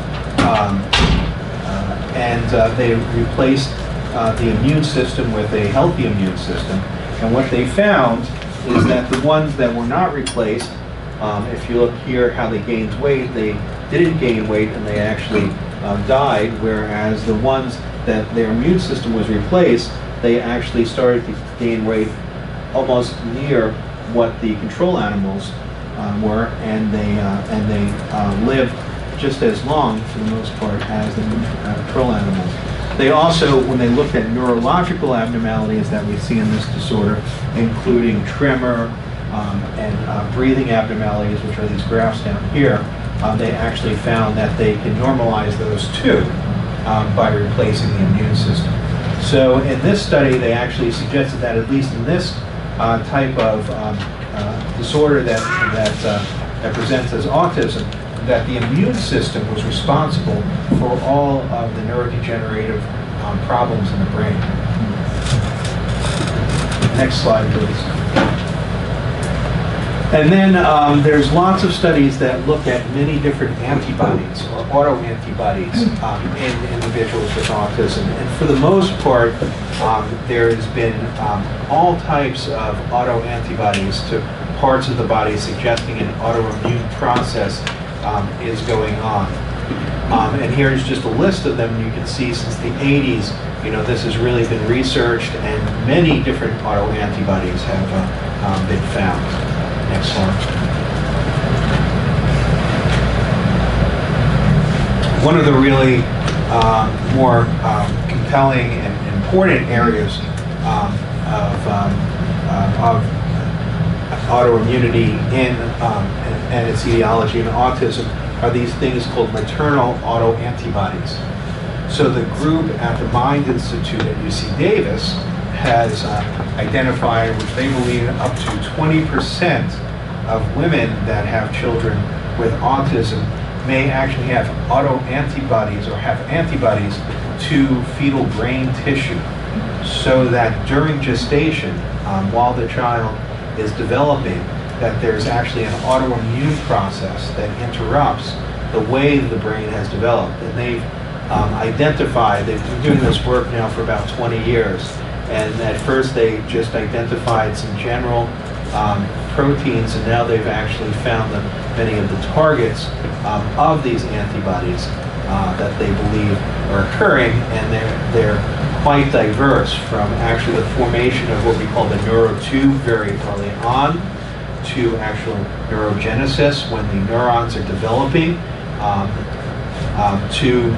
and they replaced the immune system with a healthy immune system. And what they found is that the ones that were not replaced, if you look here how they gained weight, they didn't gain weight and they actually died, whereas the ones that their immune system was replaced, they actually started to gain weight almost near what the control animals were, and they lived just as long, for the most part, as the control animals. They also, when they looked at neurological abnormalities that we see in this disorder, including tremor, and breathing abnormalities, which are these graphs down here, they actually found that they can normalize those too by replacing the immune system. So in this study, they actually suggested that at least in this type of disorder that presents as autism, that the immune system was responsible for all of the neurodegenerative problems in the brain. Next slide, please. And then there's lots of studies that look at many different antibodies or autoantibodies in individuals with autism. And for the most part, there has been all types of autoantibodies to parts of the body suggesting an autoimmune process is going on. And here's just a list of them. You can see since the 80s, this has really been researched, and many different autoantibodies have been found. Next slide. One of the really more compelling and important areas of autoimmunity and its etiology in autism are these things called maternal autoantibodies. So the group at the Mind Institute at UC Davis has identified, which they believe up to 20% of women that have children with autism may actually have autoantibodies or have antibodies to fetal brain tissue, so that during gestation, while the child is developing, that there's actually an autoimmune process that interrupts the way the brain has developed. And they've identified, they've been doing this work now for about 20 years, and at first they just identified some general proteins, and now they've actually found many of the targets of these antibodies that they believe are occurring, and they're quite diverse, from actually the formation of what we call the neurotube very early on, to actual neurogenesis when the neurons are developing, to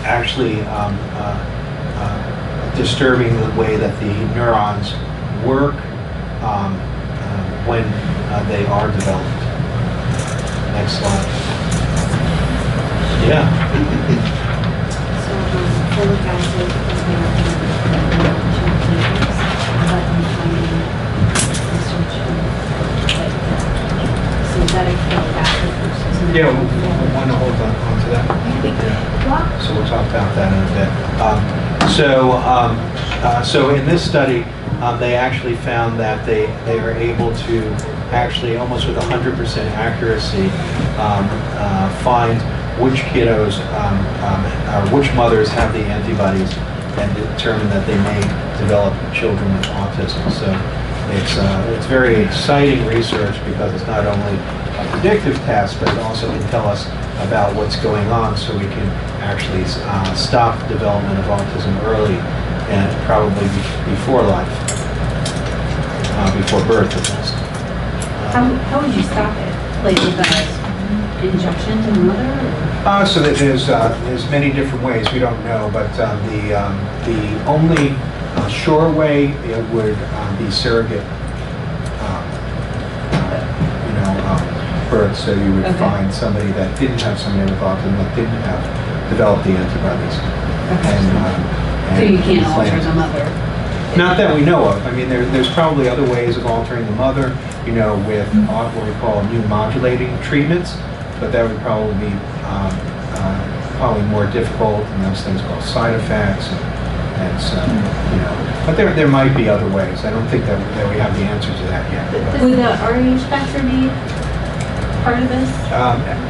actually disturbing the way that the neurons work when they are developed. Next slide. Yeah. So folic acid is there synthetic folic acid versus Yeah, we want to hold on to that. Yeah. So we'll talk about that in a bit. So in this study, they actually found that they were able to actually almost with 100% accuracy find which kiddos or which mothers have the antibodies and determine that they may develop children with autism. So it's very exciting research, because it's not only a predictive test, but it also can tell us about what's going on, so we can actually stop the development of autism early, and probably before life, before birth at least. How would you stop it? Like with an injection to the mother? So there's many different ways. We don't know, but the only sure way it would be surrogate, birth. So you would find somebody that didn't have somebody with autism, that didn't have developed the antibodies. Okay. So you can't alter the mother? Not that we know of. I mean, there's probably other ways of altering the mother, with what we call immune modulating treatments, but that would probably be probably more difficult, and those things called side effects, and so, but there might be other ways. I don't think that we have the answer to that yet. Would the RH factor be part of this?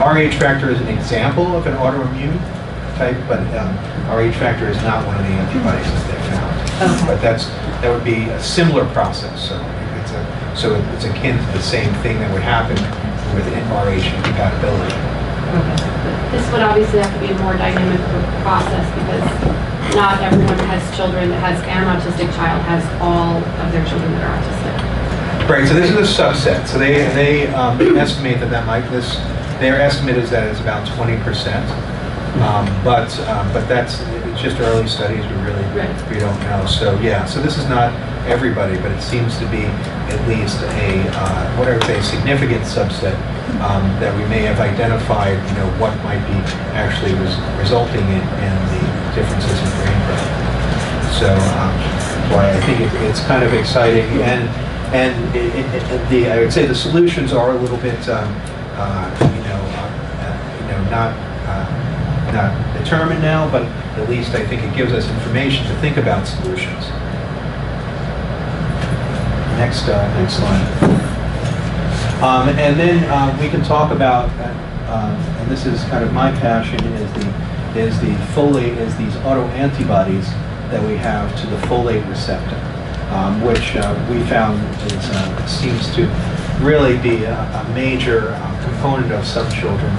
RH factor is an example of an autoimmune type, but RH factor is not one of the antibodies that they found. Okay. But that would be a similar process. So it's akin to the same thing that would happen with RH incompatibility. Okay. This would obviously have to be a more dynamic process, because not everyone has children that has an autistic child has all of their children that are autistic. Right, so this is a subset. So they estimate their estimate is that it's about 20%. But it's it's just early studies. We don't know. So yeah, so this is not everybody, but it seems to be at least a what I would say significant subset that we may have identified. What might be actually resulting in the differences in brain growth. So why I think it's kind of exciting, and I would say the solutions are a little bit not determined now, but at least I think it gives us information to think about solutions. Next slide. And then we can talk about, and this is kind of my passion, is the folate, is these autoantibodies that we have to the folate receptor, which we found seems to really be a major component of some children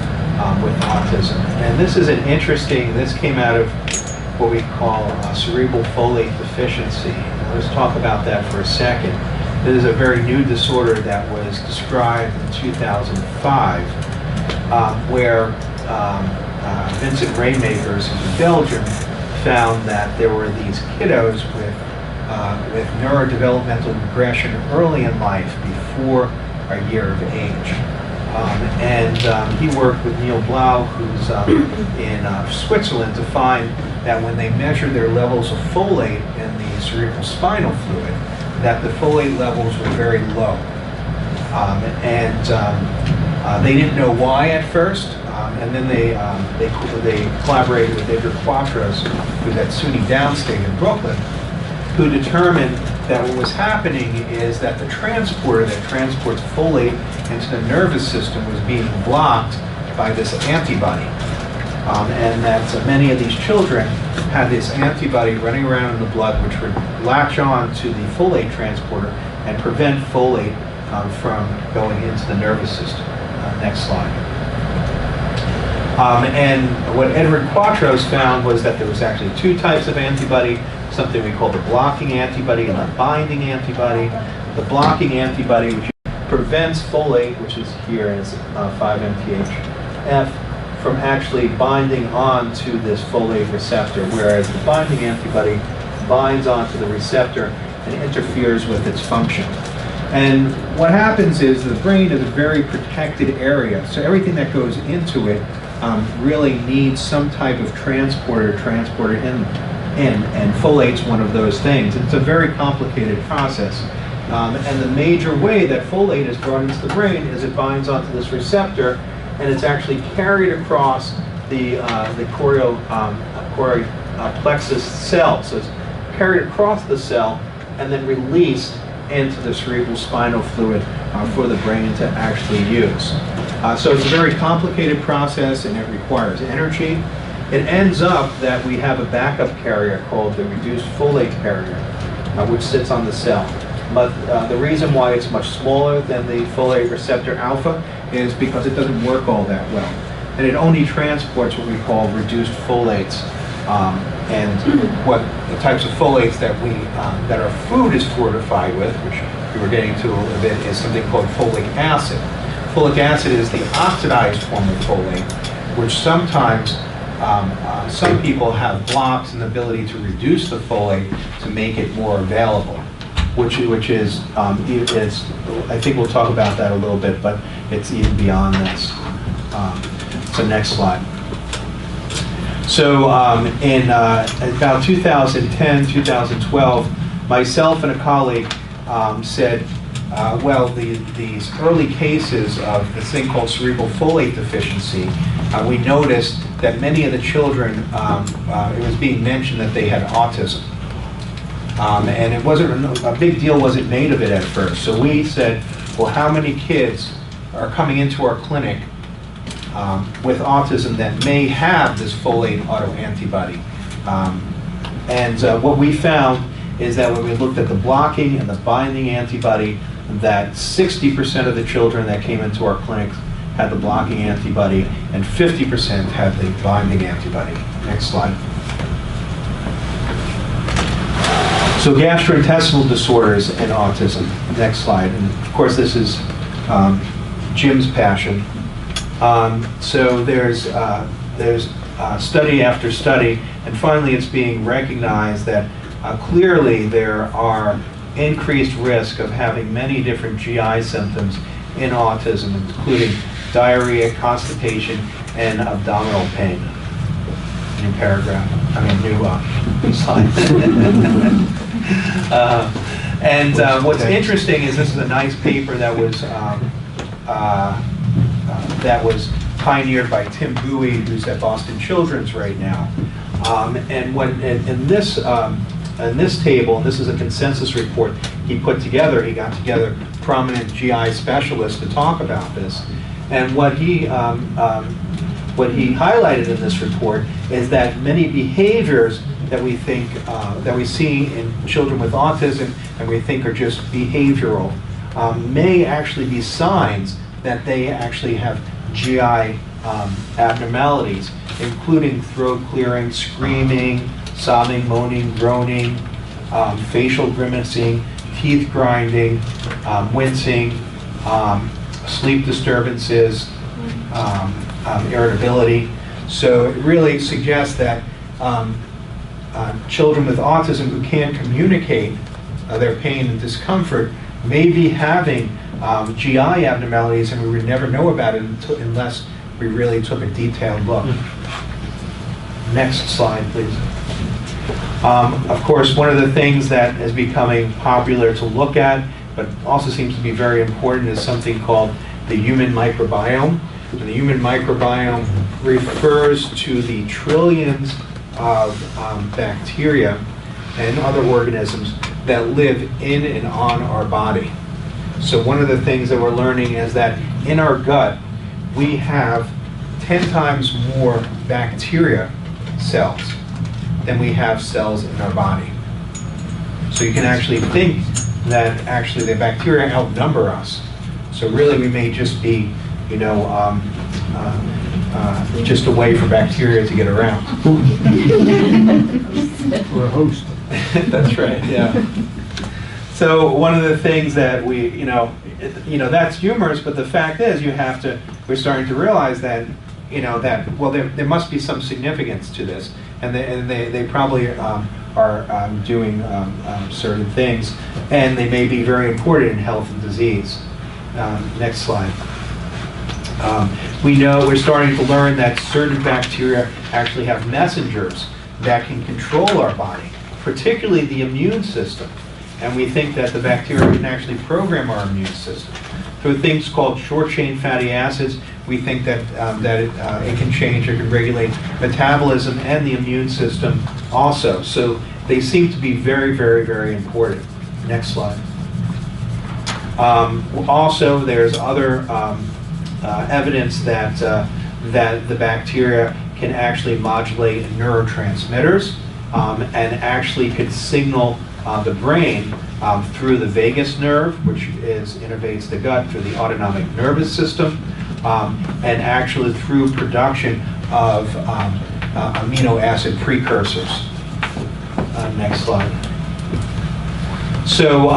with autism. And this is this came out of what we call cerebral folate deficiency. And let's talk about that for a second. This is a very new disorder that was described in 2005, where Vincent Rainmakers in Belgium found that there were these kiddos with neurodevelopmental regression early in life, before a year of age. He worked with Neuroglial, who's in Switzerland, to find that when they measured their levels of folate in the cerebral spinal fluid, that the folate levels were very low. They didn't know why at first, and then they collaborated with Edgar Quatros, who's at SUNY Downstate in Brooklyn, who determined that what was happening is that the transporter that transports folate into the nervous system was being blocked by this antibody. And that many of these children had this antibody running around in the blood, which would latch on to the folate transporter and prevent folate from going into the nervous system. Next slide. And what Edward Quatros found was that there was actually two types of antibody, something we call the blocking antibody and the binding antibody. The blocking antibody, which prevents folate, which is here as 5-MTHF, from actually binding on to this folate receptor, whereas the binding antibody binds onto the receptor and interferes with its function. And what happens is the brain is a very protected area, so everything that goes into it really needs some type of transporter in, and folate's one of those things. It's a very complicated process. And the major way that folate is brought into the brain is it binds onto this receptor, and it's actually carried across the chorioplexus cell. So it's carried across the cell and then released into the cerebral spinal fluid for the brain to actually use. So it's a very complicated process, and it requires energy. It ends up that we have a backup carrier called the reduced folate carrier, which sits on the cell. But the reason why it's much smaller than the folate receptor alpha is because it doesn't work all that well. And it only transports what we call reduced folates, and what the types of folates that that our food is fortified with, which we were getting to a little bit, is something called folic acid. Folic acid is the oxidized form of folate, which sometimes some people have blocks in the ability to reduce the folate to make it more available, which is I think we'll talk about that a little bit, but it's even beyond this. So next slide. So in about 2010, 2012, myself and a colleague said, well, these early cases of this thing called cerebral folate deficiency, we noticed that many of the children, it was being mentioned that they had autism. And it wasn't, a big deal wasn't made of it at first. So we said, well, how many kids are coming into our clinic with autism that may have this folate autoantibody? And what we found is that when we looked at the blocking and the binding antibody, that 60% of the children that came into our clinic had the blocking antibody, and 50% had the binding antibody. Next slide. So gastrointestinal disorders and autism. Next slide. And of course, this is Jim's passion. So there's study after study, And finally, it's being recognized that clearly there are increased risk of having many different GI symptoms in autism, including diarrhea, constipation, and abdominal pain. New paragraph, new slide. What's interesting is this is a nice paper that was pioneered by Tim Bowie, who's at Boston Children's right now. In this table, and this is a consensus report he got together prominent GI specialists to talk about this. And what he highlighted in this report is that many behaviors that we think that we see in children with autism and we think are just behavioral may actually be signs that they actually have GI abnormalities, including throat clearing, screaming, sobbing, moaning, groaning, facial grimacing, teeth grinding, wincing, sleep disturbances, irritability. So it really suggests that children with autism who can't communicate their pain and discomfort may be having GI abnormalities, and we would never know about it unless we really took a detailed look. Next slide, please. Of course, one of the things that is becoming popular to look at, but also seems to be very important, is something called the human microbiome. And the human microbiome refers to the trillions of bacteria and other organisms that live in and on our body. So one of the things that we're learning is that in our gut, we have 10 times more bacteria cells than we have cells in our body. So you can actually think that actually the bacteria outnumber us. So really we may just be, just a way for bacteria to get around. We're a host. That's right, yeah. So one of the things that we, that's humorous, but the fact is we're starting to realize that, there must be some significance to this, and they probably are doing certain things, and they may be very important in health and disease. Next slide. We're starting to learn that certain bacteria actually have messengers that can control our body, particularly the immune system. And we think that the bacteria can actually program our immune system. Through things called short-chain fatty acids, we think that, it can change or can regulate metabolism and the immune system also. So they seem to be very, very, very important. Next slide. Also, there's other evidence that the bacteria can actually modulate neurotransmitters and actually could signal the brain through the vagus nerve, which innervates the gut, through the autonomic nervous system, and actually through production of amino acid precursors. Next slide. So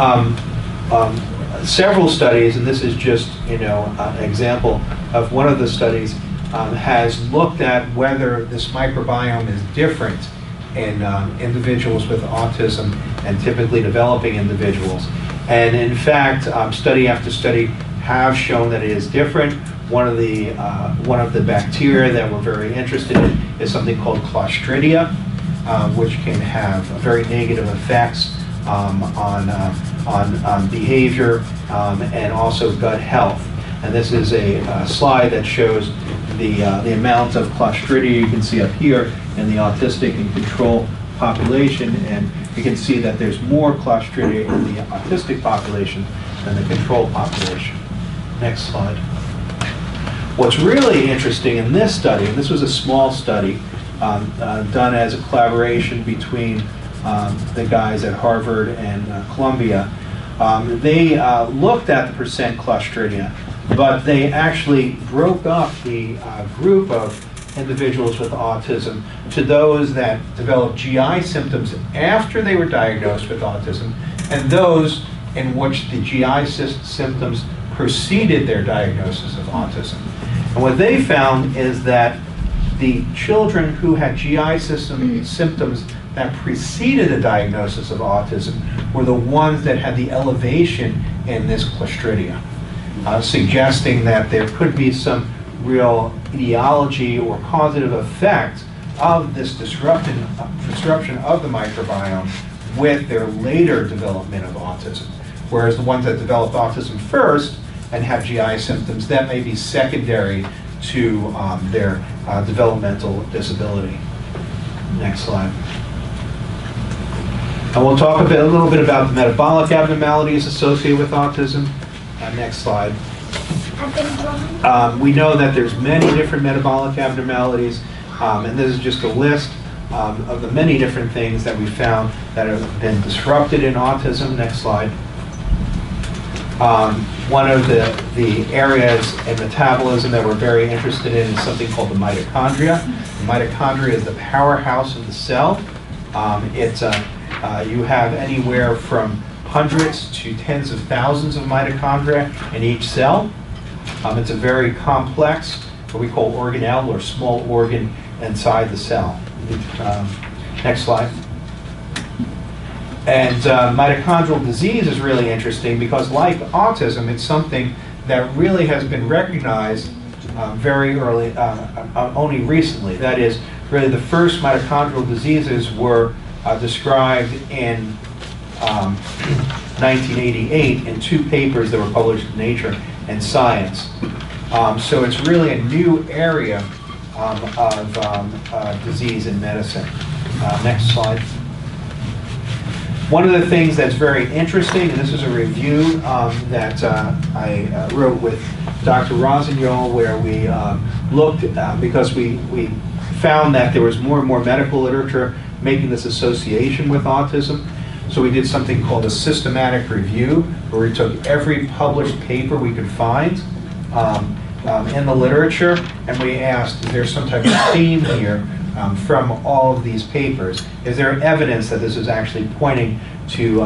several studies, and this is just an example of one of the studies, has looked at whether this microbiome is different in individuals with autism and typically developing individuals. And in fact, study after study have shown that it is different. One of the bacteria that we're very interested in is something called Clostridia, which can have very negative effects on behavior and also gut health. And this is a slide that shows the amount of Clostridia you can see up here in the autistic and control population, and you can see that there's more Clostridia in the autistic population than the control population. Next slide. What's really interesting in this study, and this was a small study done as a collaboration between the guys at Harvard and Columbia, they looked at the percent Clostridia, but they actually broke up the group of individuals with autism to those that developed GI symptoms after they were diagnosed with autism, and those in which the GI symptoms preceded their diagnosis of autism. And what they found is that the children who had GI symptoms that preceded the diagnosis of autism were the ones that had the elevation in this Clostridia, suggesting that there could be some real etiology or causative effect of this disruption of the microbiome with their later development of autism. Whereas the ones that developed autism first and have GI symptoms, that may be secondary to their developmental disability. Next slide. And we'll talk a little bit about the metabolic abnormalities associated with autism. Next slide. We know that there's many different metabolic abnormalities, and this is just a list of the many different things that we found that have been disrupted in autism. Next slide. One of the areas in metabolism that we're very interested in is something called the mitochondria. The mitochondria is the powerhouse of the cell. You have anywhere from hundreds to tens of thousands of mitochondria in each cell. It's a very complex, what we call organelle or small organ inside the cell. Next slide. And mitochondrial disease is really interesting because, like autism, it's something that really has been recognized very early, only recently. That is, really the first mitochondrial diseases were described in 1988 in 2 papers that were published in Nature and Science. So it's really a new area of disease in medicine. Next slide. One of the things that's very interesting, and this is a review that I wrote with Dr. Rossignol, where we looked, because we found that there was more and more medical literature making this association with autism. So we did something called a systematic review, where we took every published paper we could find in the literature, and we asked, is there some type of theme here from all of these papers? Is there evidence that this is actually pointing to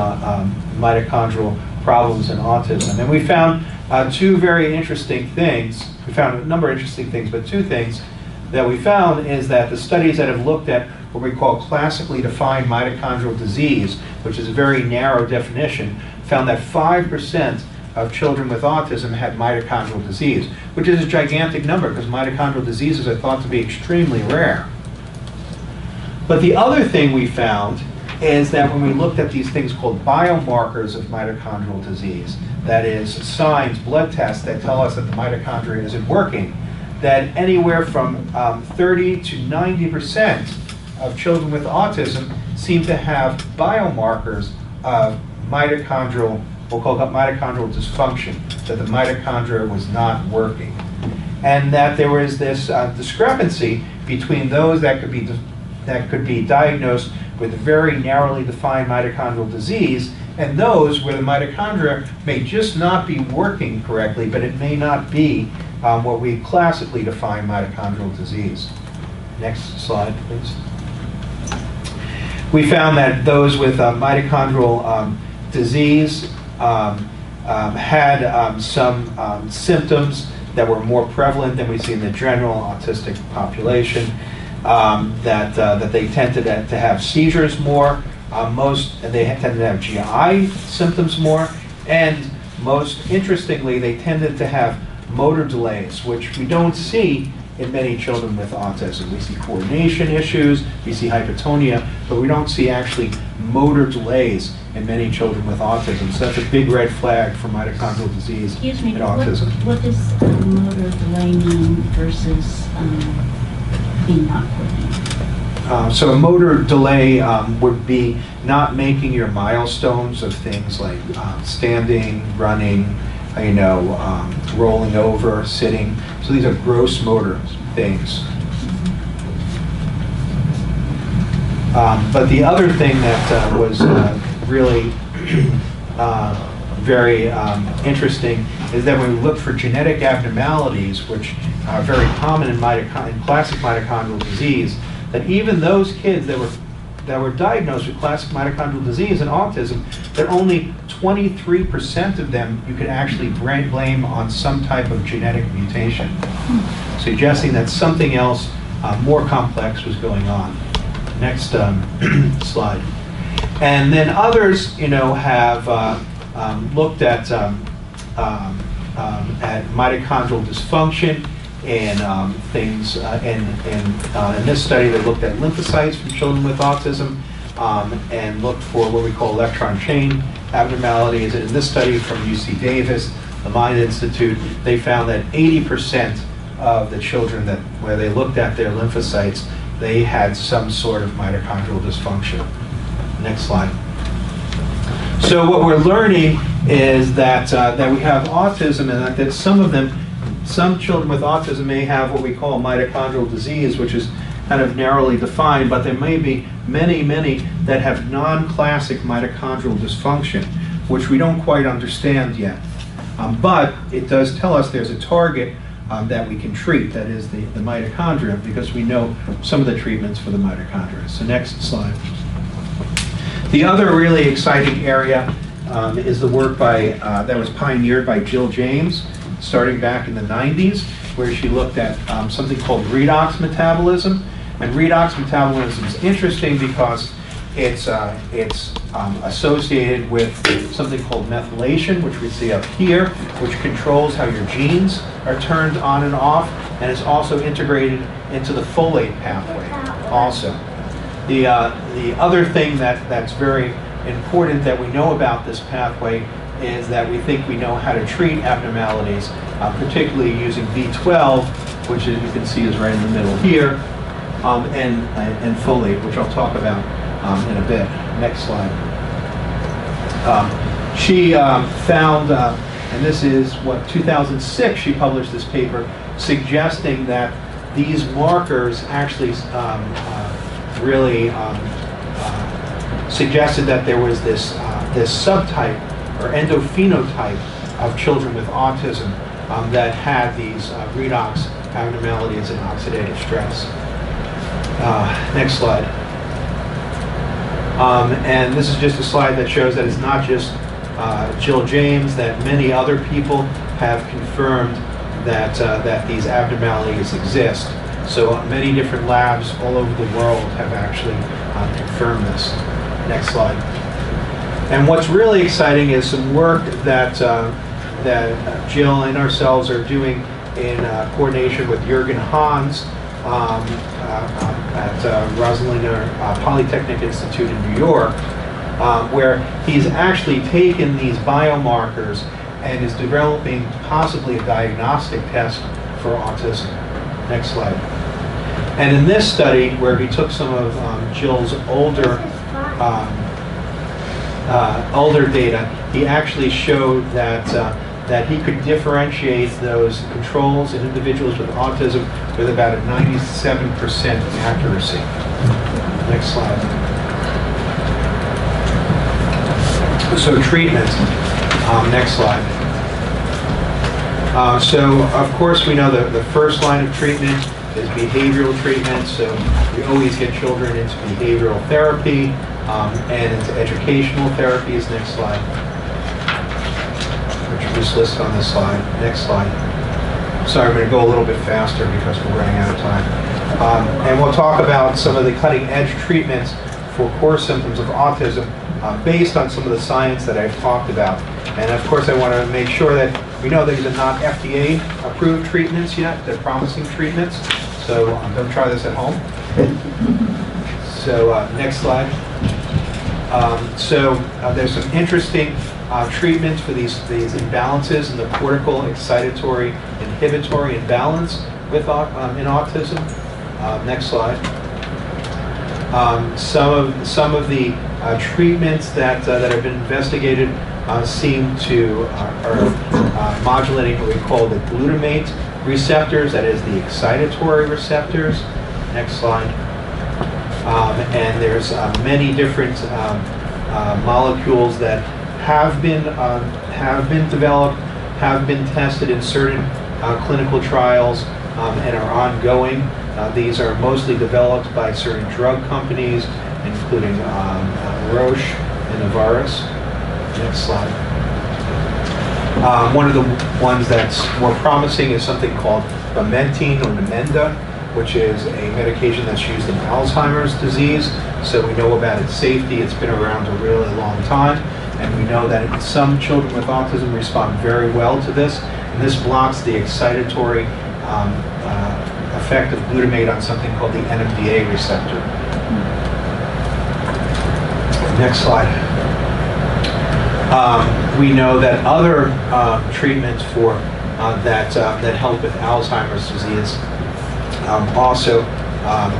mitochondrial problems in autism? And we found 2 very interesting things. We found a number of interesting things, but 2 things that we found is that the studies that have looked at what we call classically defined mitochondrial disease, which is a very narrow definition, found that 5% of children with autism had mitochondrial disease, which is a gigantic number because mitochondrial diseases are thought to be extremely rare. But the other thing we found is that when we looked at these things called biomarkers of mitochondrial disease, that is signs, blood tests that tell us that the mitochondria isn't working, that anywhere from 30 to 90% of children with autism seem to have biomarkers of mitochondrial, we'll call it mitochondrial dysfunction, that the mitochondria was not working. And that there was this discrepancy between those that could be diagnosed with very narrowly defined mitochondrial disease and those where the mitochondria may just not be working correctly, but it may not be what we classically define mitochondrial disease. Next slide, please. We found that those with mitochondrial disease had some symptoms that were more prevalent than we see in the general autistic population. That they tended to have seizures more, they tended to have GI symptoms more, and most interestingly, they tended to have motor delays, which we don't see in many children with autism. We see coordination issues, we see hypotonia, but we don't see actually motor delays in many children with autism. So that's a big red flag for mitochondrial disease in autism. What does motor delay mean versus being not working? So a motor delay would be not making your milestones of things like standing, running, rolling over, sitting. So these are gross motor things. But the other thing that was really very interesting is that when we look for genetic abnormalities, which are very common in classic mitochondrial disease, that even those kids that were diagnosed with classic mitochondrial disease and autism, that only 23% of them you could actually blame on some type of genetic mutation, suggesting that something else more complex was going on. Next slide. And then others, have looked at mitochondrial dysfunction and things. In this study, they looked at lymphocytes from children with autism and looked for what we call electron chain abnormalities. And in this study from UC Davis, the Mind Institute, they found that 80% of the children where they looked at their lymphocytes, they had some sort of mitochondrial dysfunction. Next slide. So what we're learning is that we have autism, and that some children with autism may have what we call mitochondrial disease, which is kind of narrowly defined, but there may be many that have non-classic mitochondrial dysfunction, which we don't quite understand yet. But it does tell us there's a target that we can treat, that is the mitochondria, because we know some of the treatments for the mitochondria. So next slide. The other really exciting area is the work that was pioneered by Jill James, starting back in the 90s, where she looked at something called redox metabolism. And redox metabolism is interesting because it's associated with something called methylation, which we see up here, which controls how your genes are turned on and off, and it's also integrated into the folate pathway also. The other thing that's very important that we know about this pathway is that we think we know how to treat abnormalities, particularly using B12, which as you can see is right in the middle here, and folate, which I'll talk about in a bit. Next slide. She found, and this is 2006, she published this paper suggesting that these markers actually really suggested that there was this subtype or endophenotype of children with autism that had these redox abnormalities and oxidative stress. Next slide. And this is just a slide that shows that it's not just Jill James, that many other people have confirmed that these abnormalities exist. So many different labs all over the world have actually confirmed this. Next slide. And what's really exciting is some work that Jill and ourselves are doing in coordination with Jürgen Hans at Rosalina Polytechnic Institute in New York, where he's actually taken these biomarkers and is developing possibly a diagnostic test for autism. Next slide. And in this study, where he took some of Jill's older data, he actually showed that he could differentiate those controls in individuals with autism with about a 97% accuracy. Next slide. So treatment. Next slide. So of course we know that the first line of treatment is behavioral treatment. So we always get children into behavioral therapy and into educational therapies. Next slide. Which are just listed on this slide. Next slide. Sorry, I'm going to go a little bit faster because we're running out of time. And we'll talk about some of the cutting edge treatments for core symptoms of autism based on some of the science that I've talked about. And of course I want to make sure that we know these are not FDA approved treatments yet. They're promising treatments. So don't try this at home. So next slide. There's some interesting treatments for these imbalances in the cortical, excitatory, inhibitory imbalance with in autism. Next slide. Some of the treatments that have been investigated seem to are modulating what we call the glutamate receptors, that is the excitatory receptors. Next slide. And there's many different molecules that have been developed, have been tested in certain clinical trials, and are ongoing. These are mostly developed by certain drug companies, including Roche and Novartis. Next slide. One of the ones that's more promising is something called Memantine or Namenda, which is a medication that's used in Alzheimer's disease. So we know about its safety. It's been around a really long time. And we know that some children with autism respond very well to this. And this blocks the excitatory effect of glutamate on something called the NMDA receptor. Next slide. We know that other treatments for that help with Alzheimer's disease also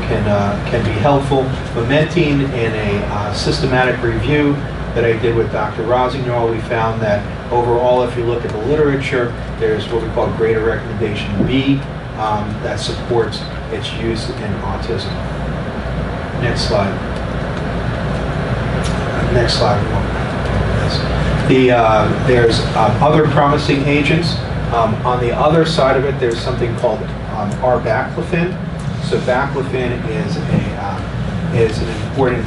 can be helpful. Mementin, in a systematic review that I did with Dr. Rosignol, we found that overall, if you look at the literature, there's what we call greater recommendation B that supports its use in autism. Next slide. Next slide. There's other promising agents. On the other side of it, there's something called R-baclofen. So baclofen is an important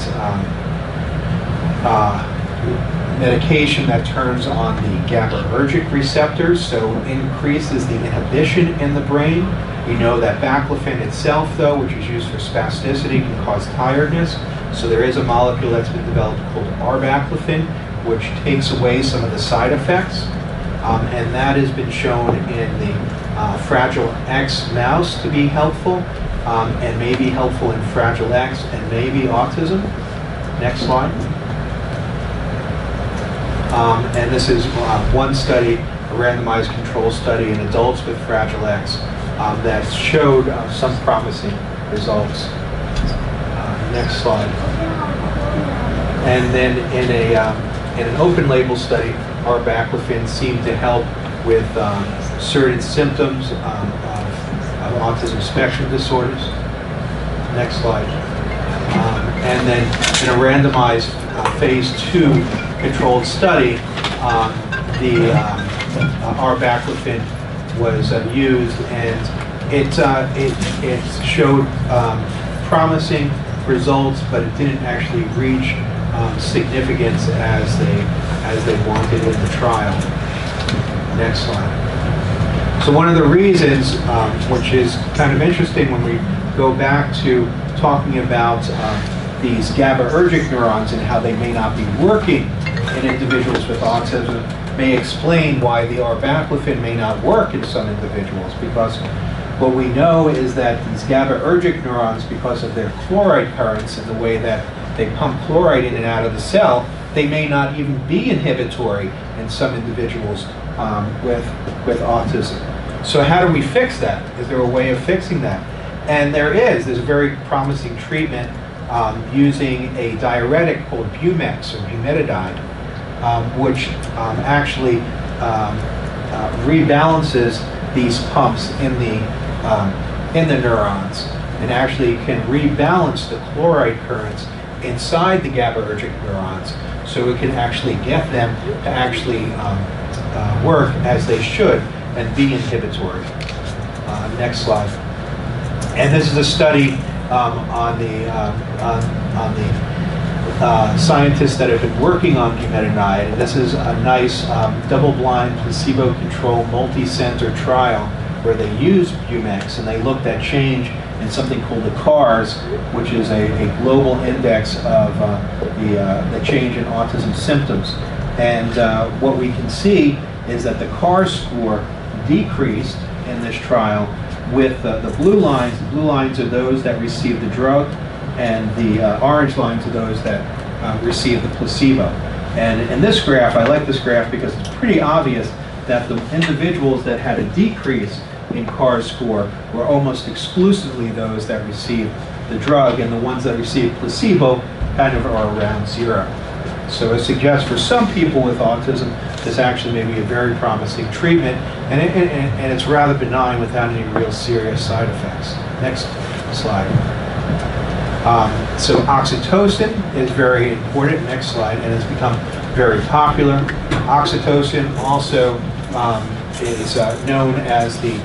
medication that turns on the GABAergic receptors, so increases the inhibition in the brain. We know that baclofen itself, though, which is used for spasticity, can cause tiredness. So there is a molecule that's been developed called R-baclofen, which takes away some of the side effects. And that has been shown in the Fragile X mouse to be helpful, and may be helpful in Fragile X and maybe autism. Next slide. And this is one study, a randomized control study in adults with Fragile X that showed some promising results. Next slide. And then in an open label study, R-baclofen seemed to help with certain symptoms of autism spectrum disorders. Next slide. And then in a randomized phase 2 controlled study, the R-baclofen was used, and it showed promising results, but it didn't actually reach significance as they wanted in the trial. Next slide. So one of the reasons, which is kind of interesting when we go back to talking about these GABAergic neurons and how they may not be working in individuals with autism, may explain why the R-baclofen may not work in some individuals, because what we know is that these GABAergic neurons, because of their chloride currents and the way that they pump chloride in and out of the cell, they may not even be inhibitory in some individuals with autism. So how do we fix that? Is there a way of fixing that? And there's a very promising treatment using a diuretic called Bumex or bumetanide, which actually rebalances these pumps in the neurons, and actually can rebalance the chloride currents inside the GABAergic neurons, so it can actually get them to actually work as they should and be inhibitory. Next slide. And this is a study on the scientists that have been working on bumetanide. And this is a nice double-blind, placebo-controlled, multi-center trial where they used Bumex, and they looked at change in something called the CARS, which is a global index of the change in autism symptoms. And what we can see is that the CARS score decreased in this trial with the blue lines. The blue lines are those that received the drug, and the orange lines are those that received the placebo. And in this graph, I like this graph because it's pretty obvious that the individuals that had a decrease in CARS score were almost exclusively those that received the drug, and the ones that received placebo kind of are around 0. So it suggests for some people with autism, this actually may be a very promising treatment, and it's rather benign without any real serious side effects. Next slide. So oxytocin is very important. Next slide. And it's become very popular. Oxytocin also is known as the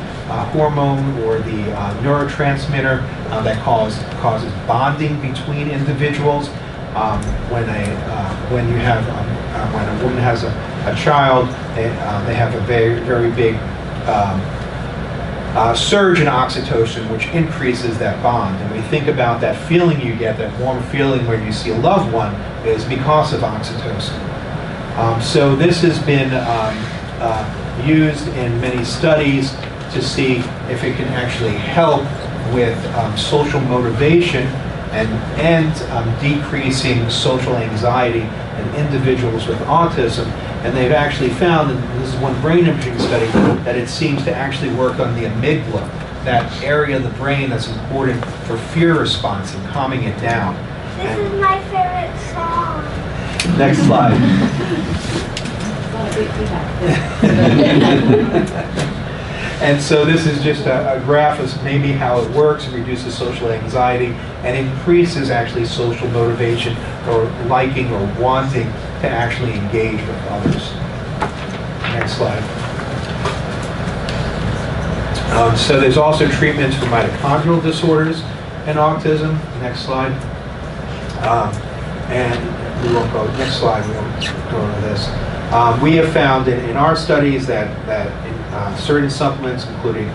hormone or the neurotransmitter that causes bonding between individuals. When a woman has a child, they have a very big surge in oxytocin, which increases that bond. And we think about that feeling you get, that warm feeling when you see a loved one, is because of oxytocin. So this has been used in many studies to see if it can actually help with social motivation and decreasing social anxiety in individuals with autism. And they've actually found, and this is one brain imaging study, that it seems to actually work on the amygdala, that area of the brain that's important for fear response and calming it down. This is my favorite song. Next slide. And so this is just a graph of maybe how it works. It reduces social anxiety and increases actually social motivation or liking or wanting to actually engage with others. Next slide. So there's also treatments for mitochondrial disorders and autism. Next slide. And we won't go, next slide, we won't go into this. We have found in our studies that certain supplements, including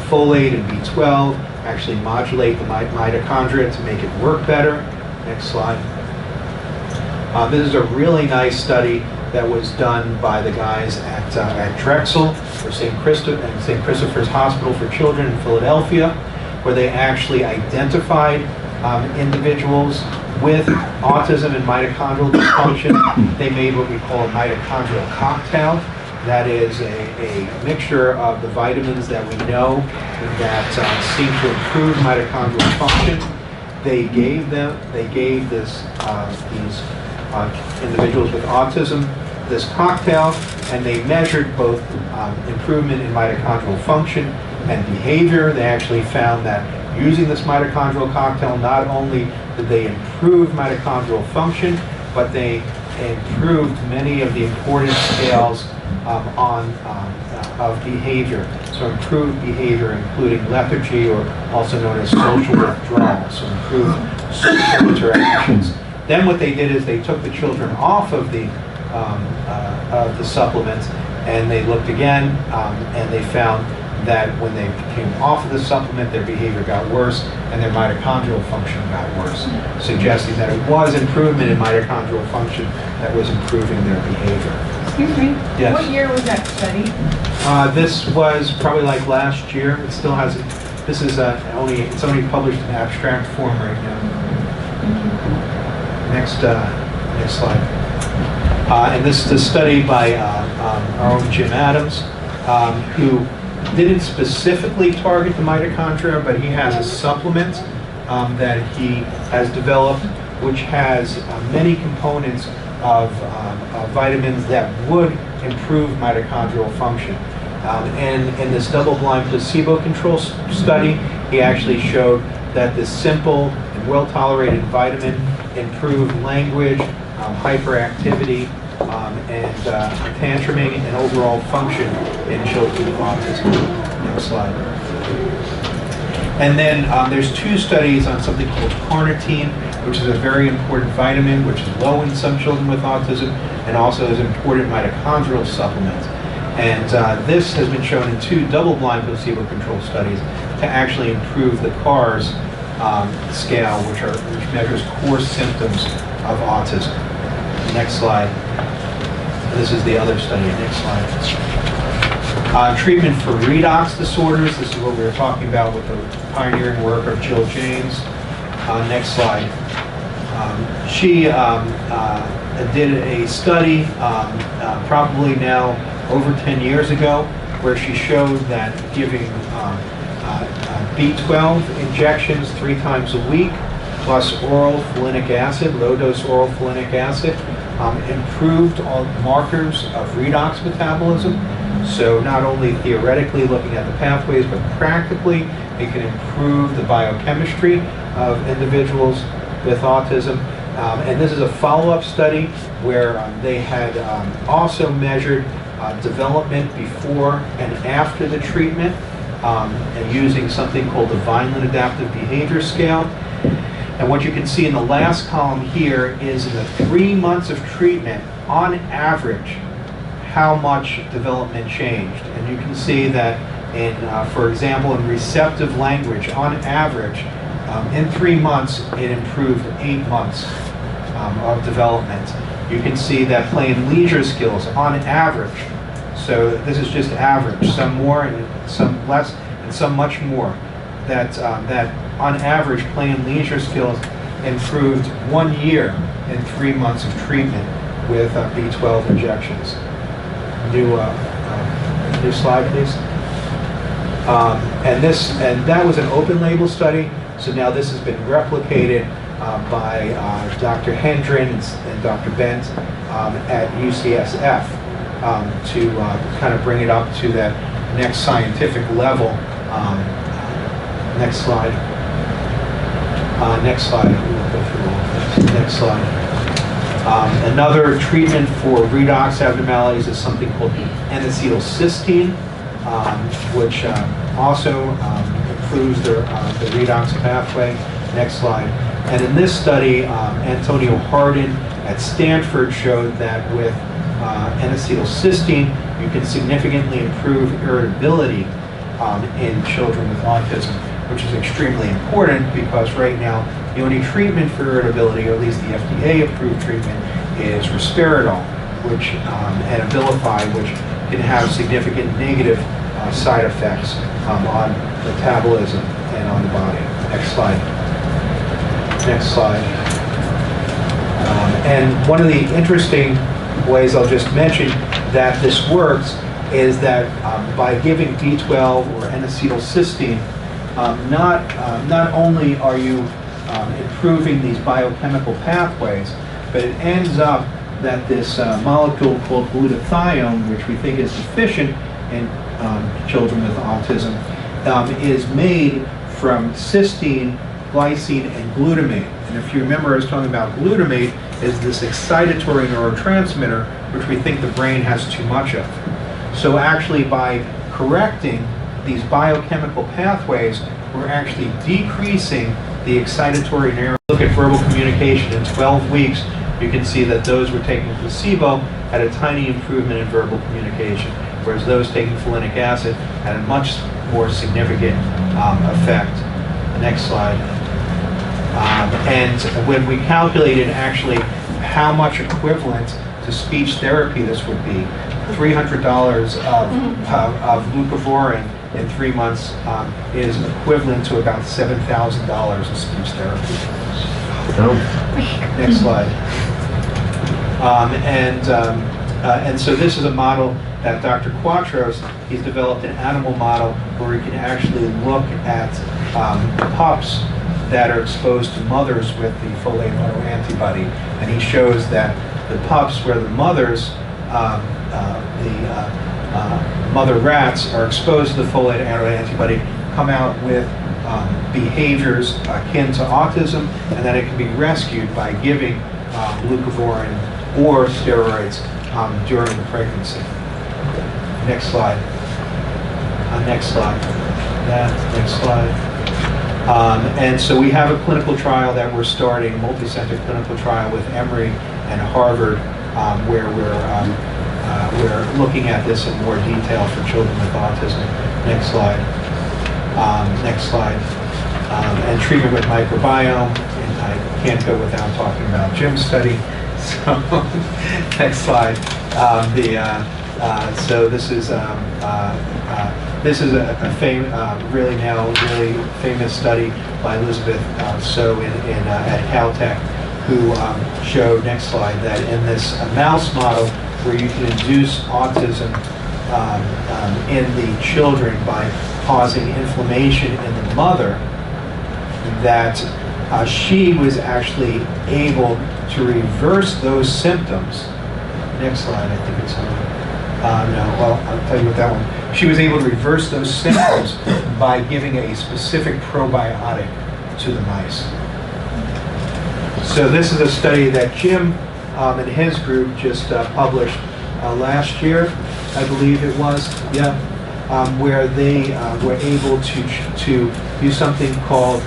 folate and B12, actually modulate the mitochondria to make it work better. Next slide. This is a really nice study that was done by the guys at Drexel for St. Christopher's Hospital for Children in Philadelphia, where they actually identified individuals with autism and mitochondrial dysfunction. They made what we call a mitochondrial cocktail. That is a mixture of the vitamins that we know that seem to improve mitochondrial function. They gave these individuals with autism this cocktail, and they measured both improvement in mitochondrial function and behavior. They actually found that using this mitochondrial cocktail, not only did they improve mitochondrial function, but they improved many of the important scales of behavior. So improved behavior, including lethargy, or also known as social withdrawal, so improved social interactions. Then what they did is they took the children off of the supplements, and they looked again, and they found that when they came off of the supplement, their behavior got worse and their mitochondrial function got worse, suggesting that it was improvement in mitochondrial function that was improving their behavior. Excuse me? Yes. What year was that study? This was probably like last year. It still hasn't. This is it's only published in abstract form right now. Next slide. And this is a study by our own Jim Adams, who didn't specifically target the mitochondria, but he has a supplement that he has developed, which has many components of vitamins that would improve mitochondrial function. And in this double-blind placebo-controlled study, he actually showed that this simple and well-tolerated vitamin improved language, hyperactivity, and tantruming and overall function in children with autism. Next slide. And then there's two studies on something called carnitine, which is a very important vitamin, which is low in some children with autism, and also is an important mitochondrial supplement. And this has been shown in two double-blind placebo-controlled studies to actually improve the CARS scale, which measures core symptoms of autism. Next slide. This is the other study. Next slide. Treatment for redox disorders. This is what we were talking about with the pioneering work of Jill James. Next slide. She did a study probably now over 10 years ago, where she showed that giving B12 injections 3 times a week plus oral folinic acid, low-dose oral folinic acid, improved all markers of redox metabolism. So not only theoretically looking at the pathways, but practically it can improve the biochemistry of individuals with autism. And this is a follow-up study where they had also measured development before and after the treatment, and using something called the Vineland Adaptive Behavior Scale. And what you can see in the last column here is in the 3 months of treatment, on average, how much development changed. And you can see that For example, in receptive language, on average, in 3 months, it improved 8 months of development. You can see that playing leisure skills, on average, so this is just average, some more and some less, and some much more, that on average, playing leisure skills improved 1 year in 3 months of treatment with B12 injections. New slide, please. And that was an open label study. So now this has been replicated by Dr. Hendren and Dr. Bent at UCSF to kind of bring it up to that next scientific level. Next slide. Next slide. We'll go through all of this. Next slide. Another treatment for redox abnormalities is something called N-acetylcysteine, which also improves the redox pathway. Next slide. And in this study, Antonio Hardin at Stanford showed that with N-acetylcysteine, you can significantly improve irritability in children with autism, which is extremely important because right now the only treatment for irritability, or at least the FDA-approved treatment, is risperidone, which and Abilify, which can have significant negative side effects on metabolism and on the body. Next slide. Next slide. And one of the interesting ways I'll just mention that this works is that by giving B12 or N-acetylcysteine, not only are you improving these biochemical pathways, but it ends up that this molecule called glutathione, which we think is deficient in children with autism, is made from cysteine, glycine, and glutamate. And if you remember, I was talking about glutamate is this excitatory neurotransmitter, which we think the brain has too much of. So actually, by correcting these biochemical pathways, we're actually decreasing the excitatory neurons. Look at verbal communication. In 12 weeks, you can see that those who were taking placebo had a tiny improvement in verbal communication, whereas those taking folinic acid had a much more significant effect. Next slide. And when we calculated actually how much equivalent to speech therapy this would be, $300 of leucovorin in 3 months is equivalent to about $7,000 of speech therapy. Next slide. And so this is a model that Dr. Quatros, he's developed an animal model where he can actually look at pups that are exposed to mothers with the folate autoantibody. And he shows that the pups where the mothers, mother rats are exposed to the folate autoantibody come out with behaviors akin to autism, and that it can be rescued by giving leucovorin or steroids during pregnancy. Next slide. Next slide. Next slide. And so we have a clinical trial that we're starting, a multi-center clinical trial with Emory and Harvard, where we're looking at this in more detail for children with autism. Next slide. Next slide. And treatment with microbiome. And I can't go without talking about Jim's study. So next slide. So this is a really famous study by Elizabeth So at Caltech, who showed, next slide, that in this mouse model where you can induce autism in the children by causing inflammation in the mother, that she was actually able to reverse those symptoms. Next slide, I think it's on. No, well, I'll tell you what that one. She was able to reverse those symptoms by giving a specific probiotic to the mice. So this is a study that Jim and his group just published last year, I believe it was, where they were able to do something called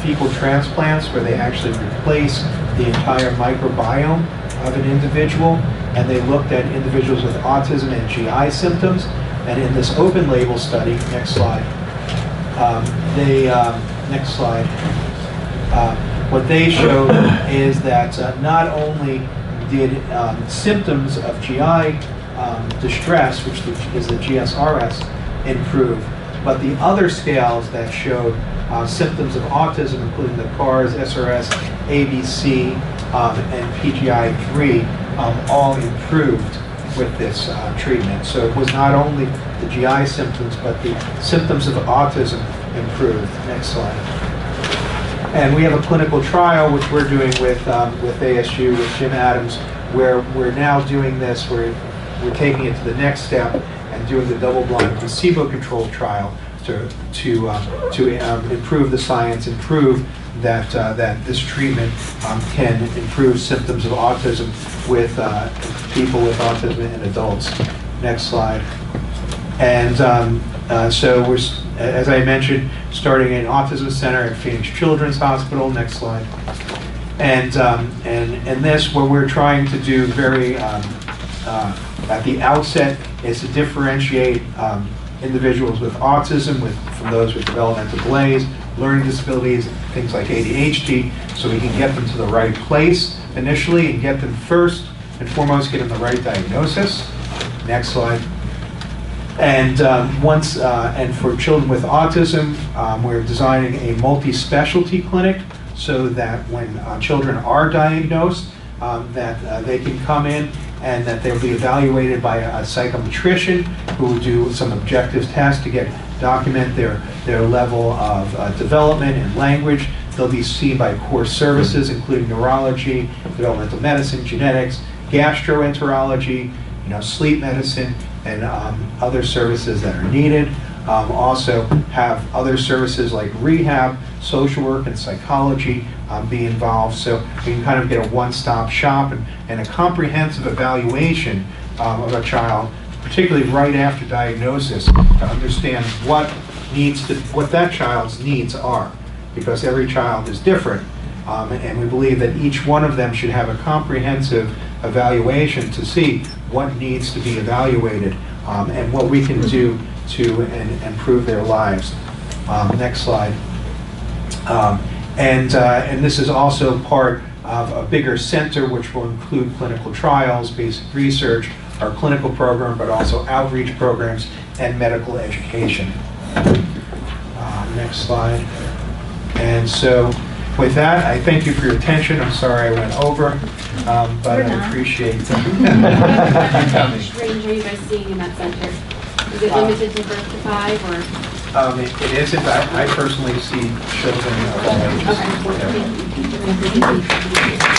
fecal transplants, where they actually replace the entire microbiome of an individual, and they looked at individuals with autism and GI symptoms, And in this open label study, next slide, next slide, what they showed is that not only did symptoms of GI distress, which is the GSRS, improve, but the other scales that showed symptoms of autism, including the CARS, SRS, ABC, and PGI-3, all improved with this treatment. So it was not only the GI symptoms, but the symptoms of autism improved. Next slide. And we have a clinical trial which we're doing with ASU, with Jim Adams, where we're now doing this, we're taking it to the next step and doing the double-blind placebo-controlled trial to improve the science, and prove that this treatment can improve symptoms of autism with people with autism and adults. Next slide. And so we're, as I mentioned, starting an autism center at Phoenix Children's Hospital. Next slide. And this, what we're trying to do very at the outset is to differentiate individuals with autism from those with developmental delays, learning disabilities, things like ADHD, so we can get them to the right place initially and get them first and foremost, get them the right diagnosis. Next slide. And and for children with autism, we're designing a multi-specialty clinic so that when children are diagnosed, that they can come in and that they'll be evaluated by a psychometrician who will do some objective tests to document their level of development and language. They'll be seen by core services, including neurology, developmental medicine, genetics, gastroenterology, sleep medicine, and other services that are needed. Also have other services like rehab, social work, and psychology be involved, so we can kind of get a one-stop shop and a comprehensive evaluation of a child, particularly right after diagnosis, to understand what that child's needs are, because every child is different, and we believe that each one of them should have a comprehensive evaluation to see what needs to be evaluated and what we can do to improve their lives. Next slide. And this is also part of a bigger center which will include clinical trials, basic research, our clinical program, but also outreach programs and medical education. Next slide. And so with that, I thank you for your attention. I'm sorry I went over, but I appreciate it. What age range are you guys seeing in that center? Is it limited to birth to 5 or? It isn't. I personally see children of all ages. Okay. Yeah.